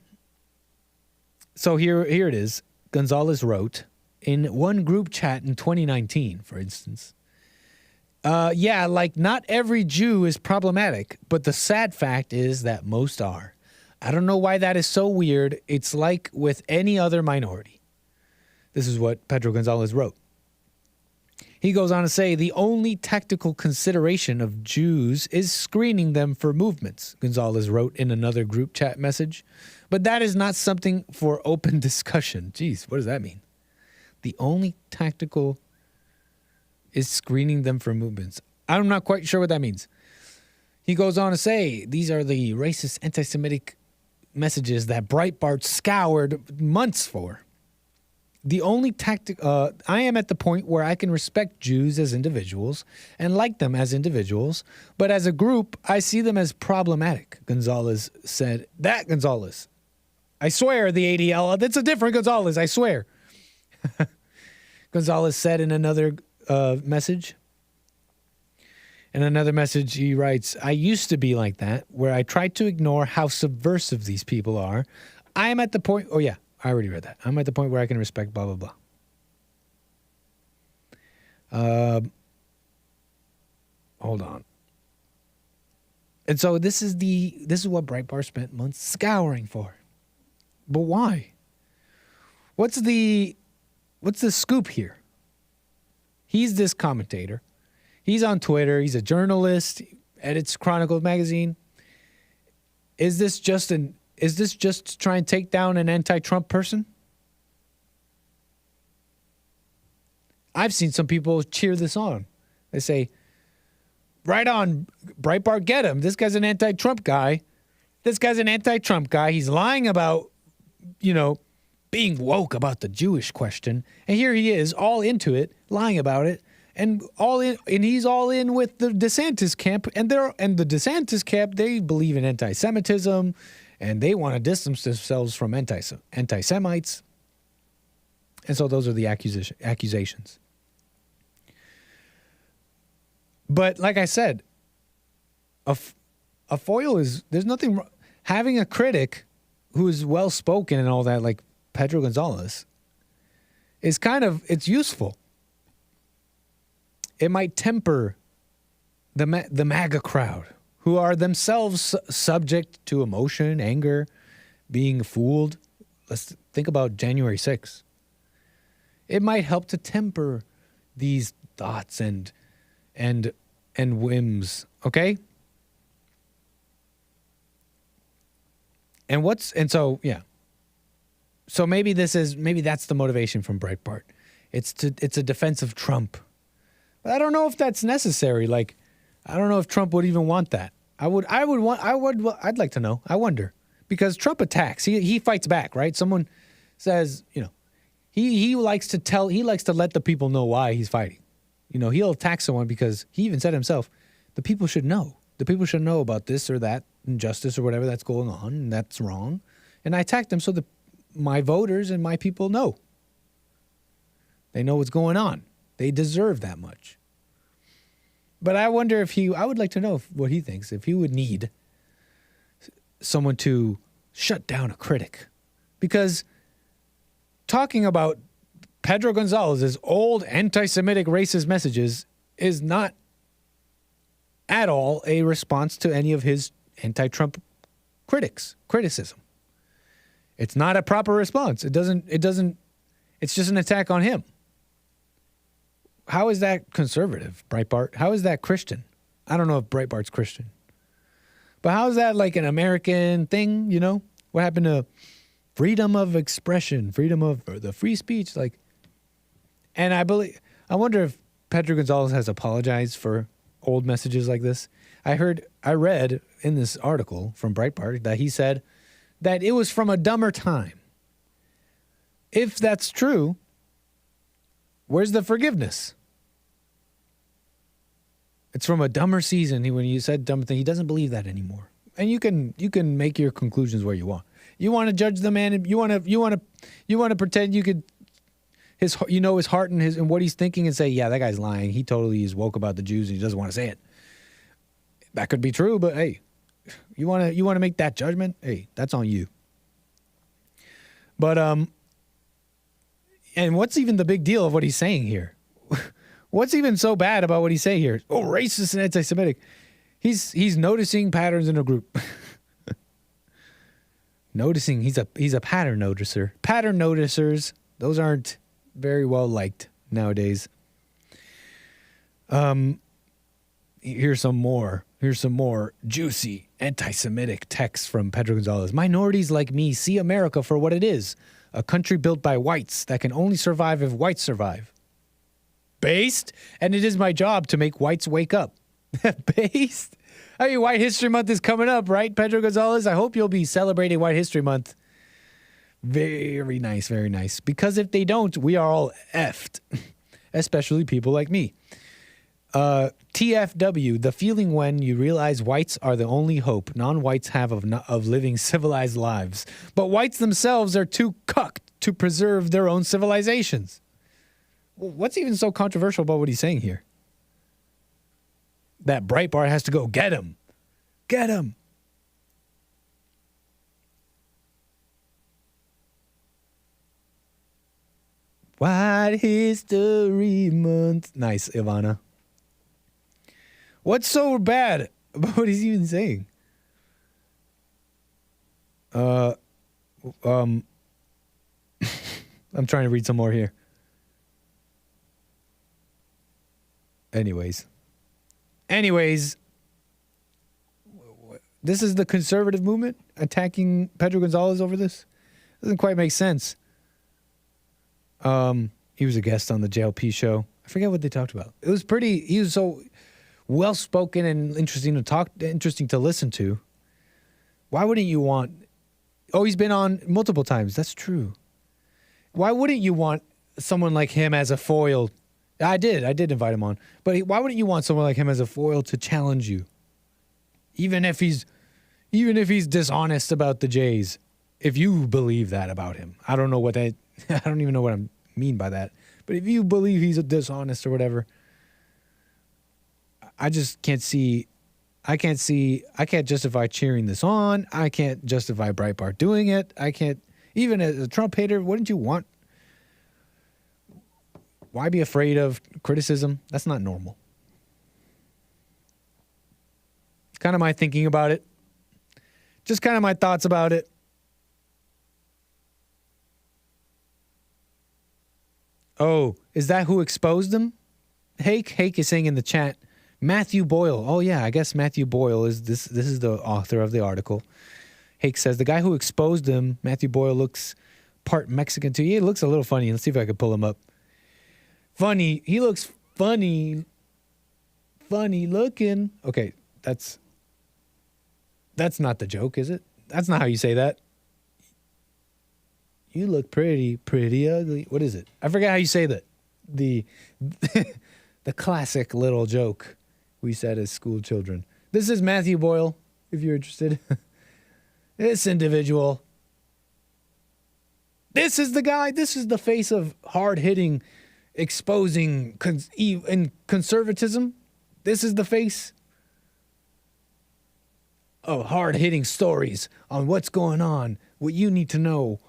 So here it is. Gonzalez wrote in one group chat in 2019, for instance. Not every Jew is problematic, but the sad fact is that most are. I don't know why that is so weird. It's like with any other minority. This is what Pedro Gonzalez wrote. He goes on to say, the only tactical consideration of Jews is screening them for movements, Gonzalez wrote in another group chat message. But that is not something for open discussion. Jeez, what does that mean? The only tactical is screening them for movements. I'm not quite sure what that means. He goes on to say, these are the racist, anti-Semitic messages that Breitbart scoured months for. The only tactic, I am at the point where I can respect Jews as individuals and like them as individuals, but as a group, I see them as problematic, Gonzalez said. That Gonzalez. I swear, the ADL, that's a different Gonzalez, I swear. Gonzalez said in another message. In another message, he writes, I used to be like that, where I tried to ignore how subversive these people are. I am at the point, oh yeah, I already read that. I'm at the point where I can respect blah, blah, blah. Hold on. And so this is what Breitbart spent months scouring for. But why? What's the scoop here? He's this commentator. He's on Twitter. He's a journalist, edits Chronicles magazine. Is this just to try and take down an anti-Trump person? I've seen some people cheer this on. They say, right on, Breitbart, get him. This guy's an anti-Trump guy. This guy's an anti-Trump guy. He's lying about, being woke about the Jewish question. And here he is, all into it, lying about it. And he's all in with the DeSantis camp. And the DeSantis camp, they believe in anti-Semitism. And they want to distance themselves from anti-Semites. And so those are the accusations. But like I said, a foil is, there's nothing wrong. Having a critic who is well-spoken and all that, like Pedro Gonzalez, is it's useful. It might temper the MAGA crowd, who are themselves subject to emotion, anger, being fooled. Let's think about January 6th. It might help to temper these thoughts and whims, okay? So maybe that's the motivation from Breitbart. It's a defense of Trump. But I don't know if that's necessary. Like, I don't know if Trump would even want that. I'd like to know. I wonder. Because Trump attacks. He fights back, right? Someone says, he likes to let the people know why he's fighting. He'll attack someone because he even said himself, the people should know. The people should know about this or that injustice or whatever that's going on, and that's wrong. And I attack them so that my voters and my people know. They know what's going on. They deserve that much. But I wonder I would like to know what he thinks, if he would need someone to shut down a critic. Because talking about Pedro Gonzalez's old anti-Semitic racist messages is not at all a response to any of his anti-Trump criticism. It's not a proper response. It's just an attack on him. How is that conservative, Breitbart? How is that Christian? I don't know if Breitbart's Christian. But how is that like an American thing, What happened to freedom of expression, freedom of the free speech? And I wonder if Pedro Gonzalez has apologized for old messages like this. I read in this article from Breitbart that he said that it was from a dumber time. If that's true, where's the forgiveness? It's from a dumber season. When you said dumb thing, he doesn't believe that anymore. And you can make your conclusions where you want. You want to judge the man. You want to pretend you could his heart and what he's thinking and say, yeah, that guy's lying. He totally is woke about the Jews and he doesn't want to say it. That could be true, but hey, you want to make that judgment? Hey, that's on you. But and what's even the big deal of what he's saying here? What's even so bad about what he's saying here? Oh, racist and anti-Semitic. He's noticing patterns in a group. Noticing, he's a pattern noticer. Pattern noticers, those aren't very well liked nowadays. Here's some more juicy anti-Semitic texts from Pedro Gonzalez. Minorities like me see America for what it is, a country built by whites that can only survive if whites survive. Based, and it is my job to make whites wake up. Based? I mean, White History Month is coming up, right, Pedro Gonzalez? I hope you'll be celebrating White History Month Very nice, very nice. Because if they don't, we are all effed, especially people like me. TFW, the feeling when you realize whites are the only hope non-whites have of living civilized lives. But whites themselves are too cucked to preserve their own civilizations. What's even so controversial about what he's saying here? That Breitbart has to go get him. Get him. White History Month. Nice, Ivana. What's so bad about what he's even saying? I'm trying to read some more here. Anyways, this is the conservative movement attacking Pedro Gonzalez over this? Doesn't quite make sense. He was a guest on the JLP show. I forget what they talked about. It was he was so well-spoken and interesting to listen to. Why wouldn't you want, he's been on multiple times. That's true. Why wouldn't you want someone like him as a foil? I did invite him on. But why wouldn't you want someone like him as a foil to challenge you? Even if he's dishonest about the Jays, if you believe that about him. I don't even know what I mean by that. But if you believe he's dishonest or whatever, I just can't justify cheering this on. I can't justify Breitbart doing it. I can't, even as a Trump hater, wouldn't you want, why be afraid of criticism? That's not normal. It's kind of my thinking about it. Just kind of my thoughts about it. Oh, is that who exposed him? Hake is saying in the chat, Matthew Boyle. Oh yeah, I guess Matthew Boyle is this is the author of the article. Hake says the guy who exposed him, Matthew Boyle, looks part Mexican too. He looks a little funny. Let's see if I can pull him up. Funny. He looks funny. Funny looking. Okay, that's not the joke, is it? That's not how you say that. You look pretty ugly. What is it? I forget how you say that. The classic little joke we said as school children. This is Matthew Boyle, if you're interested. This individual. This is the guy. This is the face of hard-hitting, exposing conservatism. This is the face of hard-hitting stories on what's going on, what you need to know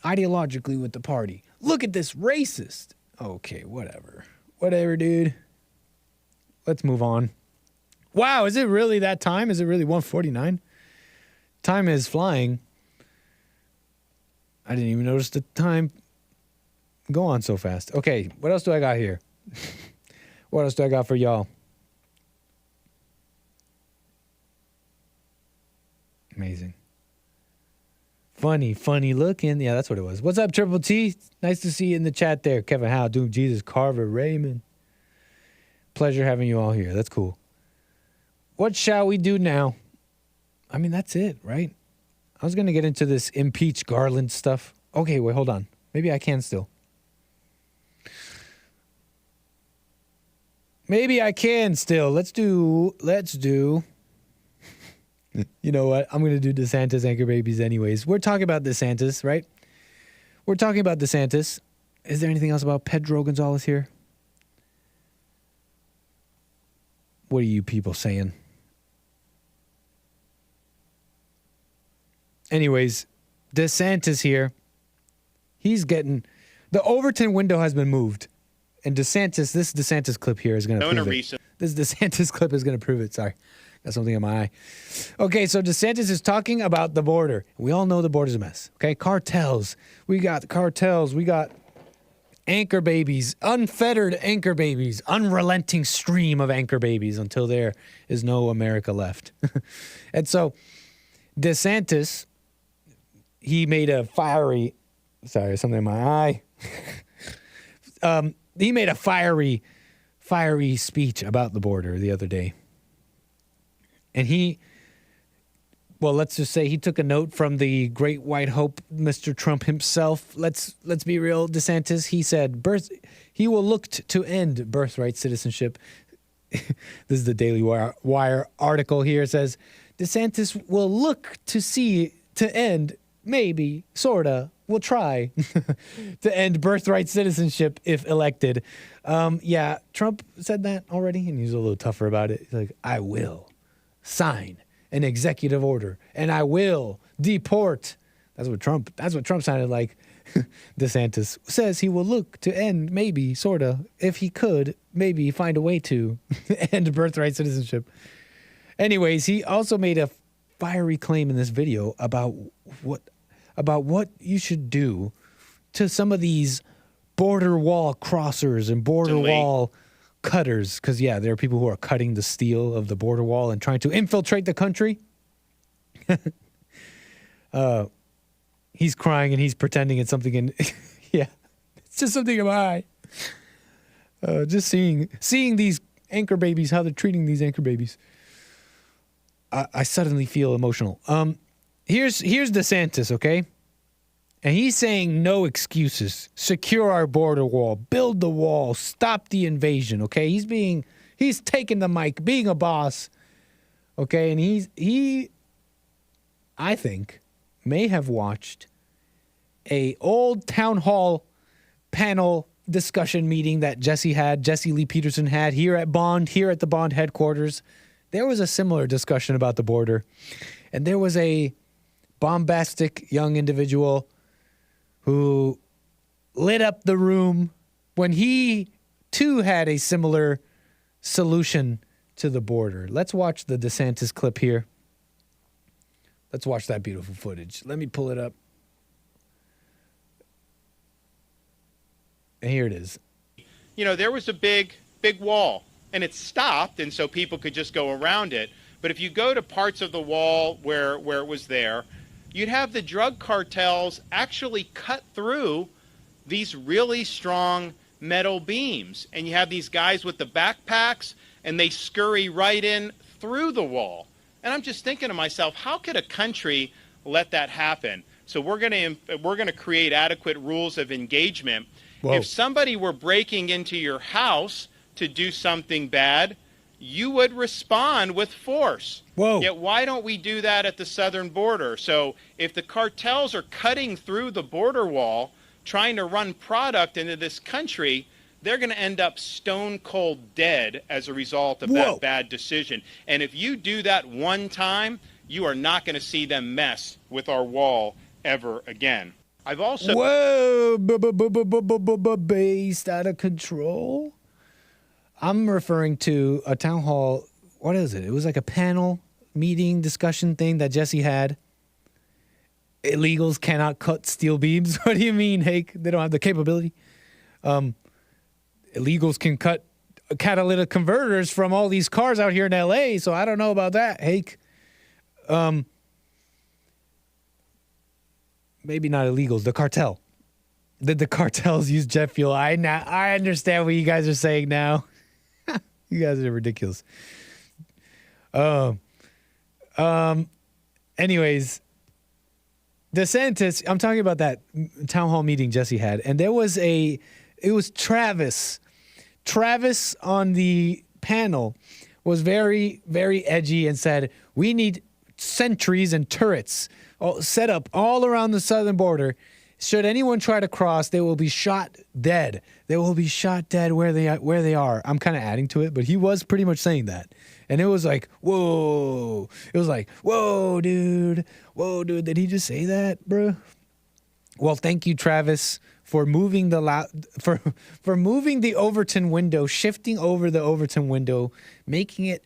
ideologically with the party. Look at this racist. Okay, whatever. Whatever, dude. Let's move on. Wow, is it really that time? Is it really 1:49? Time is flying. I didn't even notice the time go on so fast. Okay, what else do I got here? What else do I got for y'all? Amazing. Funny looking. Yeah, that's what it was. What's up, Triple T? Nice to see you in the chat there. Kevin Howe, Doom Jesus, Carver, Raymond. Pleasure having you all here. That's cool. What shall we do now? I mean, that's it, right? I was going to get into this impeach Garland stuff. Okay, wait, hold on. Maybe I can still. Maybe I can still. Let's do. You know what? I'm going to do DeSantis anchor babies anyways. We're talking about DeSantis, right? We're talking about DeSantis. Is there anything else about Pedro Gonzalez here? What are you people saying? Anyways, DeSantis here. He's getting... The Overton window has been moved. And DeSantis, this DeSantis clip here is going to prove it. This DeSantis clip is going to prove it. Sorry. Got something in my eye. Okay, so DeSantis is talking about the border. We all know the border's a mess. Okay, cartels. We got cartels. We got anchor babies, unfettered anchor babies, unrelenting stream of anchor babies until there is no America left. And so DeSantis, he made a fiery, sorry, something in my eye. He made a fiery speech about the border the other day. And he well, let's just say he took a note from the great white hope, Mr. Trump himself. Let's be real, DeSantis. He said he will look to end birthright citizenship. This is the Daily Wire article here. It says DeSantis will look to end, maybe, sorta, will try to end birthright citizenship if elected. Yeah, Trump said that already, and he's a little tougher about it. He's like, I will sign an executive order, and I will deport. That's what Trump sounded like. DeSantis says he will look to end, maybe, sorta, if he could, maybe find a way to end birthright citizenship. Anyways, he also made a fiery claim in this video about what you should do to some of these border wall crossers and border wall cutters. Because, yeah, there are people who are cutting the steel of the border wall and trying to infiltrate the country. He's crying and he's pretending it's something in... yeah, it's just something in my eye. Just seeing these anchor babies, how they're treating these anchor babies. I suddenly feel emotional. Here's DeSantis, okay? And he's saying no excuses. Secure our border wall. Build the wall. Stop the invasion, okay? He's taking the mic, being a boss, okay? And he I think, may have watched a old town hall panel discussion meeting that Jesse Lee Peterson had here at the Bond headquarters. There was a similar discussion about the border. And there was a bombastic young individual who lit up the room when he too had a similar solution to the border. Let's watch the DeSantis clip here. Let's watch that beautiful footage. Let me pull it up. And here it is. You know, there was a big wall, and it stopped, and so people could just go around it. But if you go to parts of the wall where it was there, you'd have the drug cartels actually cut through these really strong metal beams. And you have these guys with the backpacks, and they scurry right in through the wall. And I'm just thinking to myself, how could a country let that happen? So we're going to create adequate rules of engagement. Whoa. If somebody were breaking into your house to do something bad, you would respond with force. Whoa. Yet why don't we do that at the southern border? So if the cartels are cutting through the border wall, trying to run product into this country, they're going to end up stone cold dead as a result of that bad decision. And if you do that one time, you are not going to see them mess with our wall ever again. I've also... Whoa! Based out of control? I'm referring to a town hall. What is it? It was like a panel meeting discussion thing that Jesse had. Illegals cannot cut steel beams. What do you mean, Hake? They don't have the capability. Illegals can cut catalytic converters from all these cars out here in LA, so I don't know about that, Hake. Maybe not illegals, the cartel. Did the cartels use jet fuel? I understand what you guys are saying now. You guys are ridiculous. Anyways, DeSantis, I'm talking about that town hall meeting Jesse had, and it was Travis. Travis on the panel was very, very edgy and said, we need sentries and turrets set up all around the southern border. Should anyone try to cross, they will be shot dead. They will be shot dead where they are. I'm kind of adding to it, but he was pretty much saying that. And it was like, whoa. It was like, whoa, dude. Whoa, dude. Did he just say that, bro? Well, thank you, Travis, for moving for moving the Overton window, shifting over the Overton window, making it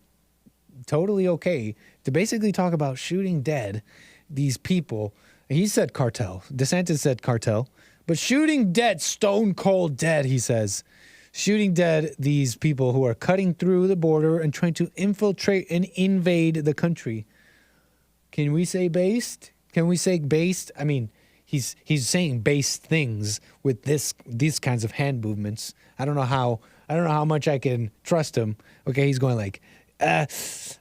totally okay to basically talk about shooting dead these people. He said cartel. DeSantis said cartel. But shooting dead, stone cold dead, he says. Shooting dead these people who are cutting through the border and trying to infiltrate and invade the country. Can we say based? Can we say based? I mean, he's saying based things with these kinds of hand movements. I don't know how much I can trust him. Okay, he's going like,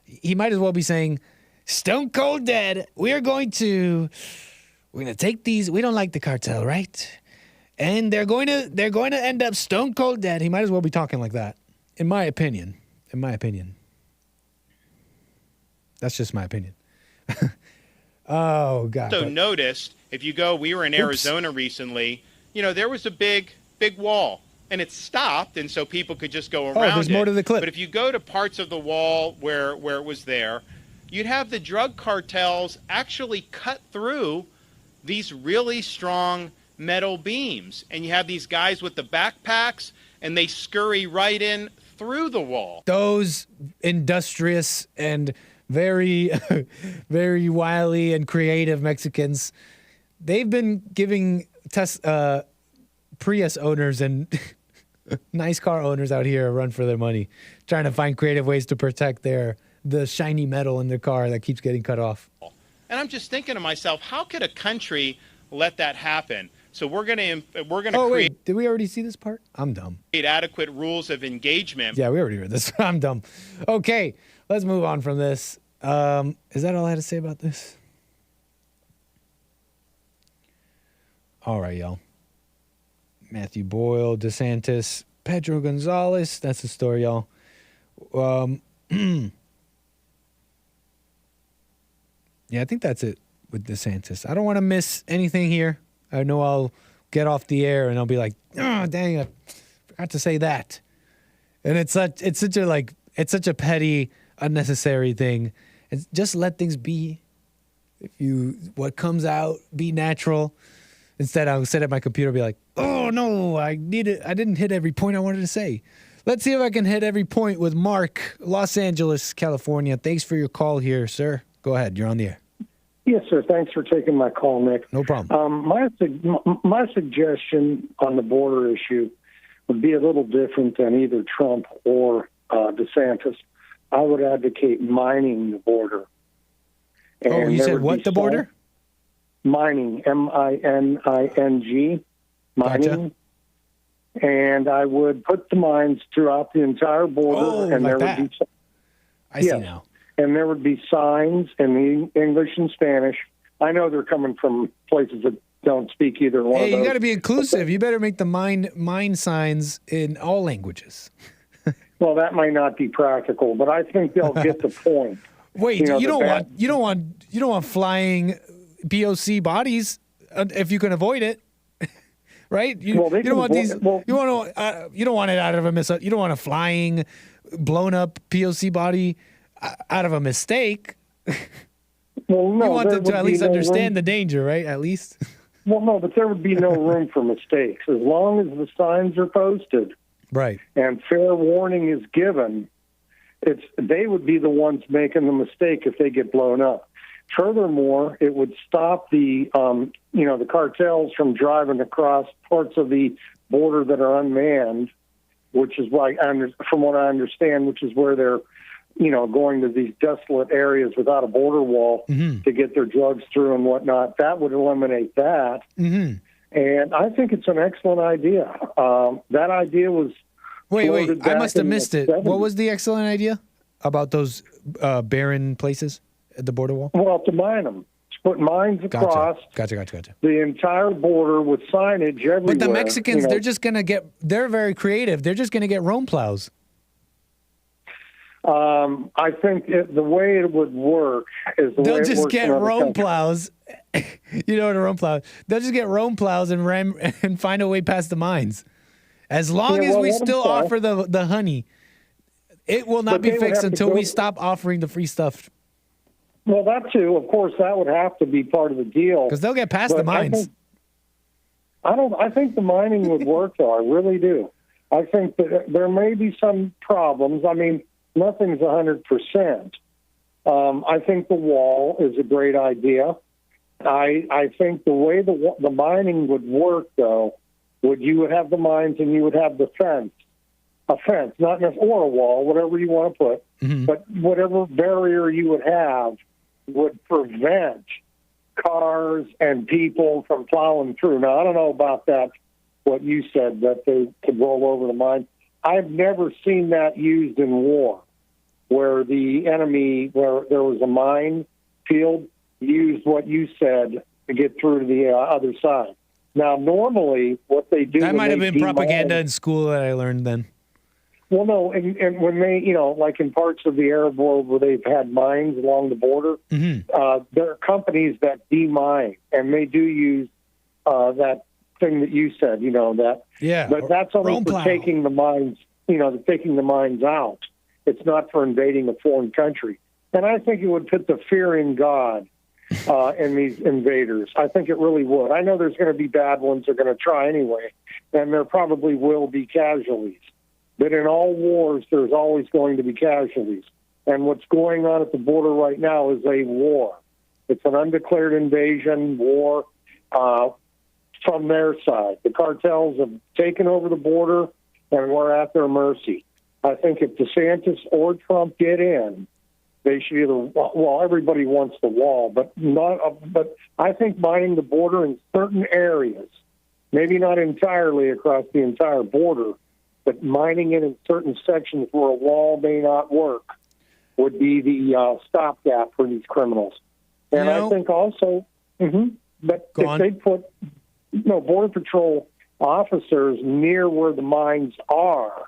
he might as well be saying, Stone cold dead. We're going to take these. We don't like the cartel, right? And they're going to end up stone cold dead. He might as well be talking like that, in my opinion. That's just my opinion. Oh God. So noticed, if you go, we were in Arizona recently, there was a big wall, and it stopped, and so people could just go around there's more to the clip. But if you go to parts of the wall where it was there, you'd have the drug cartels actually cut through these really strong metal beams, and you have these guys with the backpacks, and they scurry right in through the wall. Those industrious and very, very wily and creative Mexicans, they've been giving Prius owners and nice car owners out here a run for their money, trying to find creative ways to protect the shiny metal in their car that keeps getting cut off. And I'm just thinking to myself, how could a country let that happen? So we're gonna create. Did we already see this part? I'm dumb. Adequate rules of engagement. Yeah, we already read this. I'm dumb. Okay, let's move on from this. Is that all I had to say about this? All right, y'all. Matthew Boyle, DeSantis, Pedro Gonzalez. That's the story, y'all. Yeah, I think that's it with DeSantis. I don't want to miss anything here. I know I'll get off the air and I'll be like, oh, dang, I forgot to say that. And it's such a petty, unnecessary thing. It's just let things be. What comes out, be natural. Instead, I'll sit at my computer and be like, oh no, I didn't hit every point I wanted to say. Let's see if I can hit every point with Mark, Los Angeles, California. Thanks for your call here, sir. Go ahead, you're on the air. Yes, sir. Thanks for taking my call, Nick. No problem. My suggestion on the border issue would be a little different than either Trump or DeSantis. I would advocate mining the border. And you said what, the border? Mining, M-I-N-I-N-G, mining. Gotcha. And I would put the mines throughout the entire border. And like there that. would be, I see now. And there would be signs in English and Spanish. I know they're coming from places that don't speak either one of those. Hey, you got to be inclusive. You better make the mine signs in all languages. Well, that might not be practical, but I think they'll get the point. Wait, you don't want flying POC bodies if you can avoid it, right? You don't want it out of you don't want a flying, blown up POC body out of a mistake. Well, no, you want them to at least understand the danger, right? At least. Well, no, but there would be no room for mistakes as long as the signs are posted. Right. And fair warning is given. They would be the ones making the mistake if they get blown up. Furthermore, it would stop the cartels from driving across parts of the border that are unmanned, which is why, from what I understand, which is where they're, going to these desolate areas without a border wall to get their drugs through and whatnot. That would eliminate that. Mm-hmm. And I think it's an excellent idea. That idea was Wait, I must have missed it. 70s. What was the excellent idea about those barren places at the border wall? Well, to mine them. To put mines across Gotcha. the entire border with signage everywhere. But the Mexicans, they're very creative. They're just going to get Rome plows. I think the way it would work is the way it works. They'll just get Rome countries. plows. You know what a Rome plow is? They'll just get Rome plows and find a way past the mines. As long as we still offer the honey, it will not be fixed until we stop offering the free stuff. Well, that too. Of course, that would have to be part of the deal. Because they'll get past the mines. I think the mining would work, though. I really do. I think that there may be some problems. I mean, nothing's 100%. I think the wall is a great idea. I think the way the mining would work, though, you would have the mines and you would have the fence. A fence, not necessarily, or a wall, whatever you want to put. Mm-hmm. But whatever barrier you would have would prevent cars and people from plowing through. Now, I don't know about that, what you said, that they could roll over the mine. I've never seen that used in war, where the enemy, where there was a mine field used what you said to get through to the other side. Now, normally, what they do... That might have been propaganda in school that I learned then. Well, no, and when they, like in parts of the Arab world where they've had mines along the border, there are companies that demine, and they do use that thing that you said, that. Yeah. But that's only for taking the mines, taking the mines out. It's not for invading a foreign country. And I think it would put the fear in God in these invaders. I think it really would. I know there's going to be bad ones that are going to try anyway, and there probably will be casualties. But in all wars, there's always going to be casualties. And what's going on at the border right now is a war. It's an undeclared invasion war from their side. The cartels have taken over the border, and we're at their mercy. I think if DeSantis or Trump get in, they should either, well, everybody wants the wall, but I think mining the border in certain areas, maybe not entirely across the entire border, but mining it in certain sections where a wall may not work would be the stopgap for these criminals. And I think also, that if they put Border Patrol officers near where the mines are,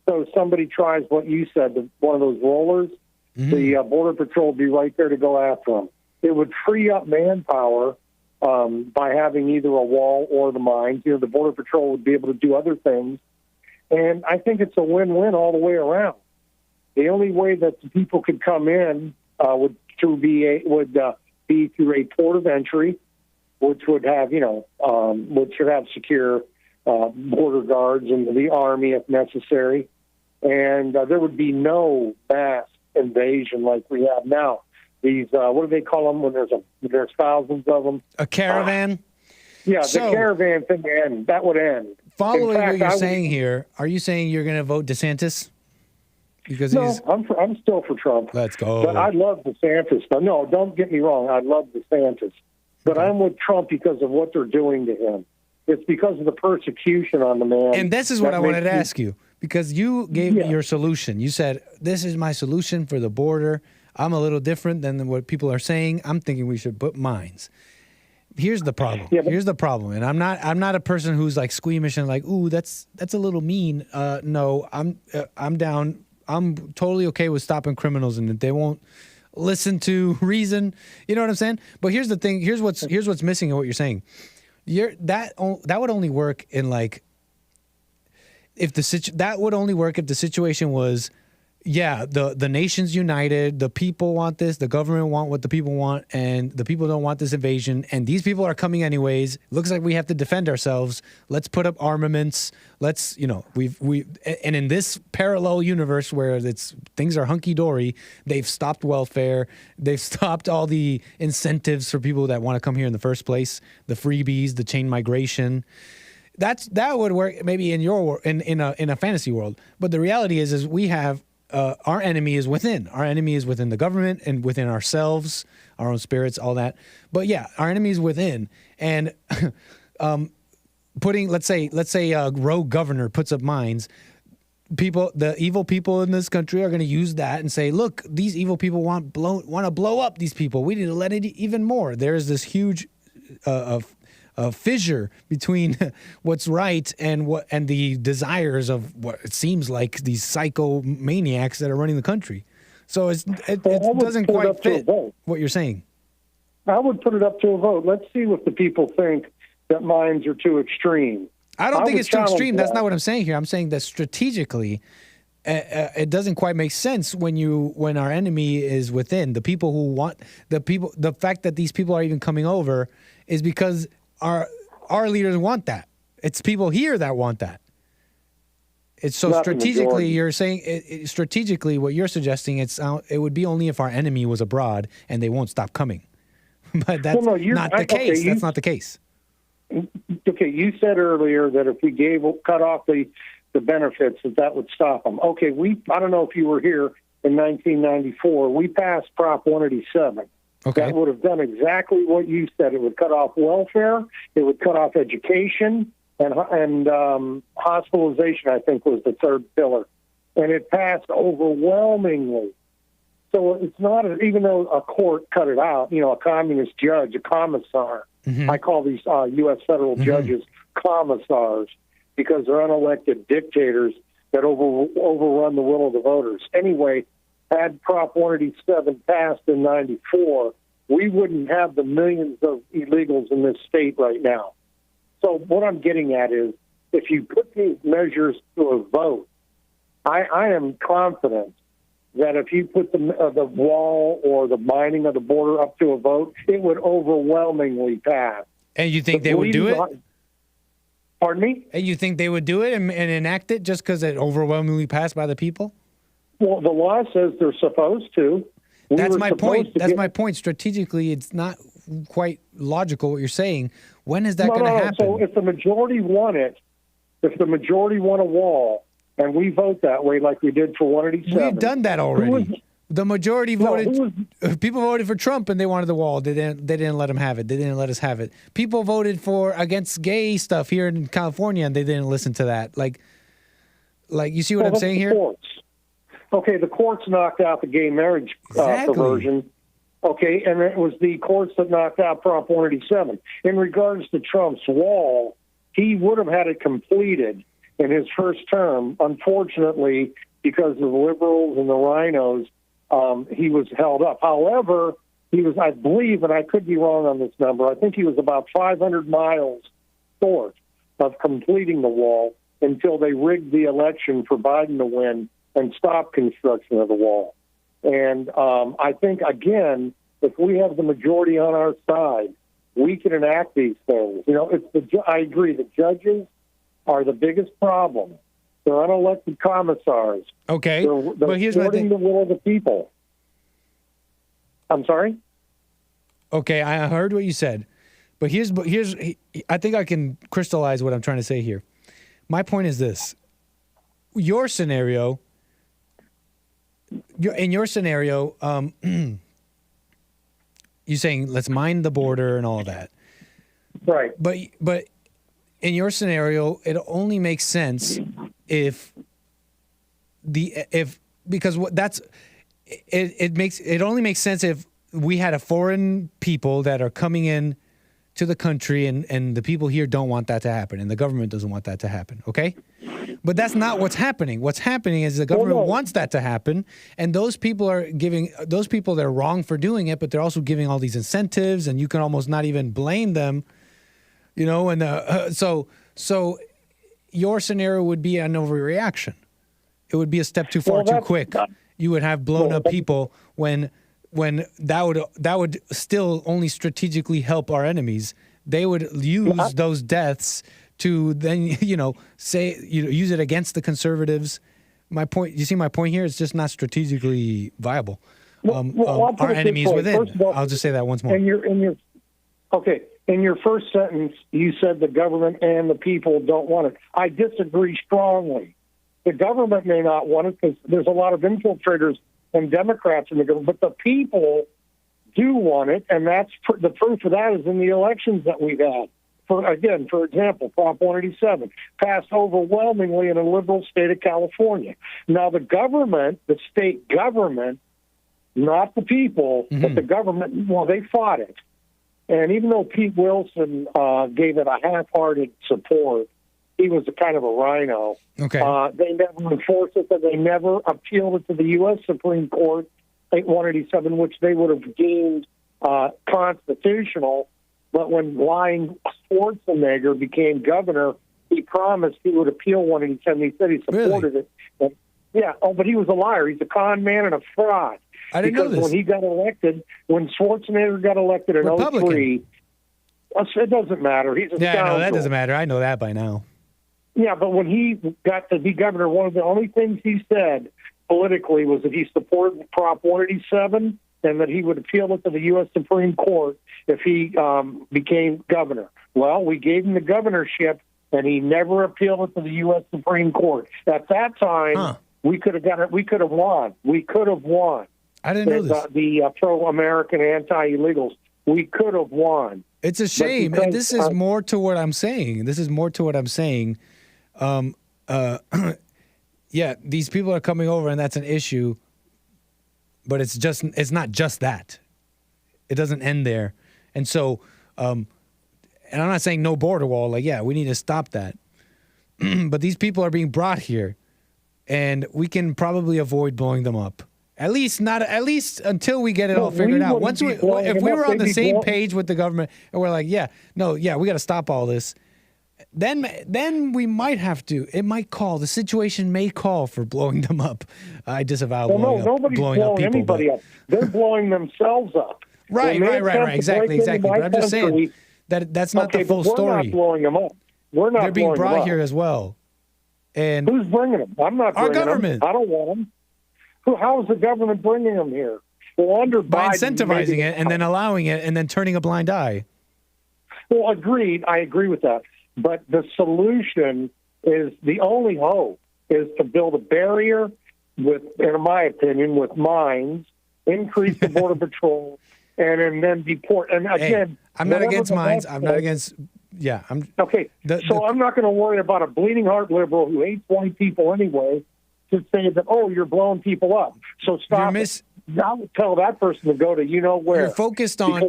so if somebody tries what you said, one of those rollers, the Border Patrol would be right there to go after them. It would free up manpower by having either a wall or the mines. The Border Patrol would be able to do other things. And I think it's a win-win all the way around. The only way that the people could come in would be through a port of entry, which would have, which should have secure border guards and the Army if necessary. And there would be no mass invasion like we have now. These, what do they call them when there's thousands of them? A caravan? Yeah, the caravan thing that would end. Following what you're saying here, are you saying you're going to vote DeSantis? Because I'm still for Trump. Let's go. But I love DeSantis. No, don't get me wrong. I love DeSantis. But I'm with Trump because of what they're doing to him. It's because of the persecution on the man. And this is what I wanted to ask you, because you gave me your solution. You said, this is my solution for the border. I'm a little different than what people are saying. I'm thinking we should put mines. Here's the problem. Here's the problem. And I'm not a person who's like squeamish and like, ooh, that's a little mean. No, I'm down. I'm totally okay with stopping criminals, and if they won't listen to reason, you know what I'm saying? But here's the thing. Here's what's missing in what you're saying. That would only work in like that would only work if the situation was, the nation's united, the people want this, the government want what the people want, and the people don't want this invasion, and these people are coming anyways. Looks like we have to defend ourselves. Let's put up armaments. Let's, and in this parallel universe where things are hunky-dory, they've stopped welfare, they've stopped all the incentives for people that want to come here in the first place, the freebies, the chain migration. That would work maybe in your in a fantasy world, but the reality is we have our enemy is within. Our enemy is within the government and within ourselves, our own spirits, all that. But yeah, our enemy is within, and let's say a rogue governor puts up mines. The evil people in this country are going to use that and say, look, these evil people want to blow up these people. We need to let it even more. There is this huge a fissure between what's right and the desires of what it seems like these psychomaniacs that are running the country. So it doesn't quite fit what you're saying. I would put it up to a vote. Let's see what the people think that mines are too extreme. I don't think it's too extreme. That's not what I'm saying here. I'm saying that strategically, it doesn't quite make sense when our enemy is within. The people who want the fact that these people are even coming over is because our leaders want that. It's people here that want that. It's so strategically. You're saying strategically what you're suggesting. It would be only if our enemy was abroad and they won't stop coming. But that's not the case. That's not the case. Okay, you said earlier that if we cut off the benefits, that would stop them. Okay, I don't know if you were here in 1994. We passed Prop 187. Okay. That would have done exactly what you said. It would cut off welfare. It would cut off education and hospitalization, I think, was the third pillar. And it passed overwhelmingly. So it's not, even though a court cut it out, a communist judge, a commissar. Mm-hmm. I call these U.S. federal judges commissars because they're unelected dictators that overrun the will of the voters. Anyway, had Prop 187 passed in 94, we wouldn't have the millions of illegals in this state right now. So what I'm getting at is, if you put these measures to a vote, I am confident that if you put the wall or the mining of the border up to a vote, it would overwhelmingly pass. And you think they would do it? Pardon me? And you think they would do it and enact it just because it overwhelmingly passed by the people? Well, the law says they're supposed to. That's my point. That's my point. Strategically, it's not quite logical what you're saying. When is that going to happen? So if the majority want it, if the majority want a wall, and we vote that way like we did for 187. We've done that already. The majority voted. People voted for Trump and they wanted the wall. They didn't let him have it. They didn't let us have it. People voted against gay stuff here in California and they didn't listen to that. Like you see what I'm saying here? Courts. Okay, the courts knocked out the gay marriage perversion. Okay, and it was the courts that knocked out Prop 187. In regards to Trump's wall, he would have had it completed in his first term. Unfortunately, because of the liberals and the rhinos, he was held up. However, he was, I believe, and I could be wrong on this number, I think he was about 500 miles short of completing the wall until they rigged the election for Biden to win and stop construction of the wall. And I think, again, if we have the majority on our side, we can enact these things. I agree, the judges are the biggest problem. They're unelected commissars. Okay, they're here's my thing. the will of the people. I'm sorry? Okay, I heard what you said. But here's I think I can crystallize what I'm trying to say here. My point is this. In your scenario, you're saying let's mine the border and all that. Right. But in your scenario, it only makes sense it only makes sense if we had foreign people that are coming in to the country and the people here don't want that to happen and the government doesn't want that to happen, okay? But that's not what's happening. What's happening is the government wants that to happen, and those people they're wrong for doing it, but they're also giving all these incentives, and you can almost not even blame them, and so your scenario would be an overreaction. It would be a step too far too quick. You would have blown up people when that would still only strategically help our enemies. They would use those deaths to then use it against the conservatives. My point. You see my point here? It's just not strategically viable. Our enemies within. I'll just say that once more. In your first sentence, you said the government and the people don't want it. I disagree strongly. The government may not want it because there's a lot of infiltrators and Democrats in the government, but the people do want it, and that's the proof of that is in the elections that we've had. For example, Prop 187 passed overwhelmingly in a liberal state of California. Now, the government, the state government, not the people, but the government, they fought it. And even though Pete Wilson gave it a half-hearted support, he was a kind of a rhino. Okay. They never enforced it, and they never appealed it to the U.S. Supreme Court, 187, which they would have deemed constitutional. But when lying Schwarzenegger became governor, he promised he would appeal 187. He said he supported it. But, but he was a liar. He's a con man and a fraud. I didn't know this. When he got elected, when Schwarzenegger got elected in 2003, it doesn't matter. He's a scoundrel. No, that doesn't matter. I know that by now. Yeah, but when he got to be governor, one of the only things he said politically was that he supported Prop 187 and that he would appeal it to the U.S. Supreme Court if he became governor. Well, we gave him the governorship, and he never appealed it to the U.S. Supreme Court. At that time, we could have got it. We could have won. We could have won. I didn't know this. The pro-American anti-illegals. We could have won. It's a shame. And this is more to what I'm saying. These people are coming over, and that's an issue. But it's not just that. It doesn't end there. And so, and I'm not saying no border wall. Like, yeah, we need to stop that. But these people are being brought here, and we can probably avoid blowing them up. At least until we get it all figured out. If we were on the same page with the government and we're like, we got to stop all this, then we might have to. It might call. The situation may call for blowing them up. I disavow nobody's blowing up people. Anybody up. They're blowing themselves up. Right. Exactly. But I'm just saying that's not the full story. We're not blowing them up. They're being brought here as well. And who's bringing them? I'm not bringing our government. them. I don't want them. How is the government bringing them here? Well, under by Biden, incentivizing it and then allowing it and then turning a blind eye. Well, agreed. I agree with that. But the solution is the only hope is to build a barrier in my opinion, with mines, increase the border patrol, and then deport. And again, I'm not against mines. I'm not against. Yeah, I'm okay. I'm not going to worry about a bleeding heart liberal who hates white people anyway to say that you're blowing people up. So stop. Now tell that person to go to where. You're focused on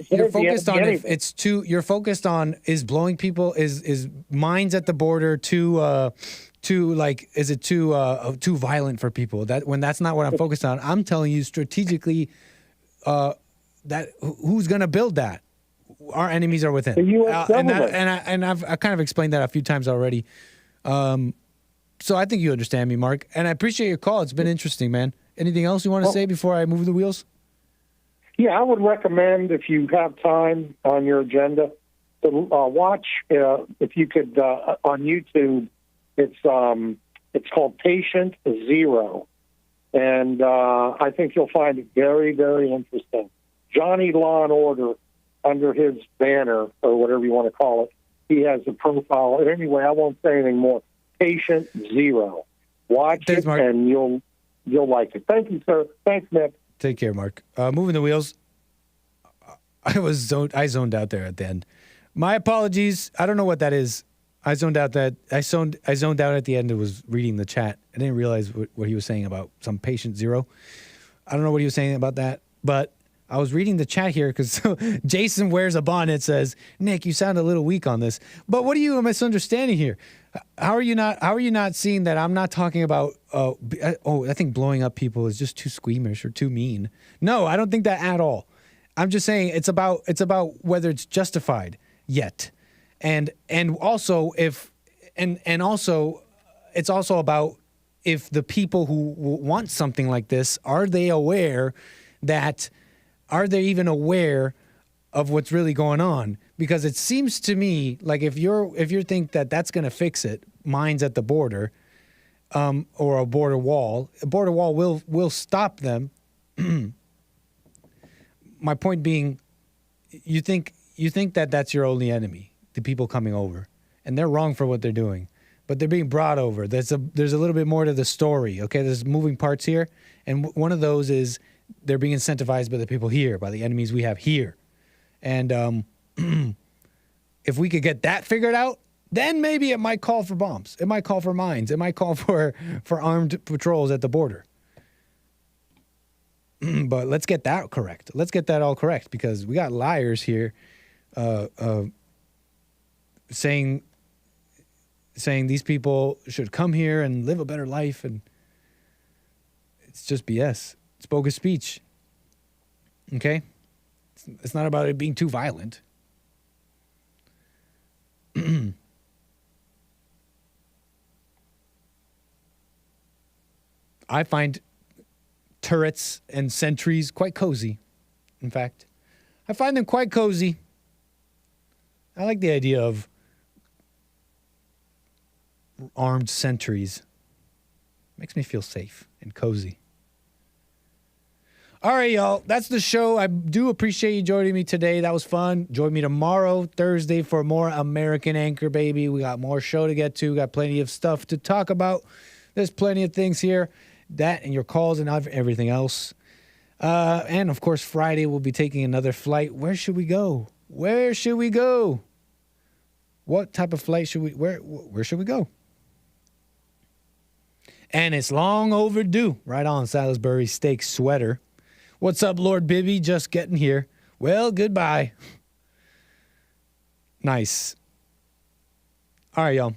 is blowing people is mines at the border too violent for people. That's not what I'm focused on. I'm telling you strategically that who's going to build that. Our enemies are within. The U.S. government. And I've kind of explained that a few times already. So I think you understand me, Mark. And I appreciate your call. It's been interesting, man. Anything else you want to say before I move the wheels? Yeah, I would recommend, if you have time on your agenda, to watch, if you could, on YouTube, it's called Patient Zero. And I think you'll find it very, very interesting. Johnny Law and Order, under his banner, or whatever you want to call it, he has a profile. Anyway, I won't say anything more. Patient Zero. Watch it, Mark. And you'll like it. Thank you, sir. Thanks, Nick. Take care, Mark. Moving the wheels. I zoned out there at the end. My apologies. I don't know what that is. I zoned out at the end. It was reading the chat. I didn't realize what he was saying about some Patient Zero. I don't know what he was saying about that, but I was reading the chat here because Jason wears a bonnet. Says, Nick, you sound a little weak on this. But what are you misunderstanding here? How are you not seeing that I'm not talking about? I think blowing up people is just too squeamish or too mean. No, I don't think that at all. I'm just saying it's about whether it's justified yet, and also it's also about if the people who want something like this are they even aware of what's really going on? Because it seems to me like if you think that that's going to fix it, mines at the border, or a border wall will stop them. My point being, you think that that's your only enemy, the people coming over, and they're wrong for what they're doing, but they're being brought over. There's a little bit more to the story. Okay, there's moving parts here, and one of those is they're being incentivized by the people here, by the enemies we have here. And if we could get that figured out, then maybe it might call for bombs. It might call for mines. It might call for armed patrols at the border. But let's get that correct. Let's get that all correct, because we got liars here saying these people should come here and live a better life, and it's just BS. It's bogus speech. Okay? It's not about it being too violent. I find turrets and sentries quite cozy. In fact, I find them quite cozy. I like the idea of armed sentries. Makes me feel safe and cozy. All right, y'all. That's the show. I do appreciate you joining me today. That was fun. Join me tomorrow, Thursday, for more American Anchor, baby. We got more show to get to. Got plenty of stuff to talk about. There's plenty of things here. That and your calls and everything else. And, of course, Friday we'll be taking another flight. Where should we go? Where should we go? What type of flight should we... Where should we go? And it's long overdue. Right on, Salisbury steak sweater. What's up, Lord Bibby? Just getting here. Well, goodbye. Nice. All right, y'all.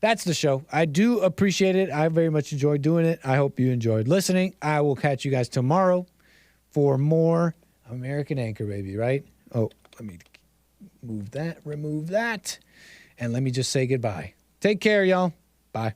That's the show. I do appreciate it. I very much enjoyed doing it. I hope you enjoyed listening. I will catch you guys tomorrow for more American Anchor Baby, right? Oh, let me move that, remove that, and let me just say goodbye. Take care, y'all. Bye.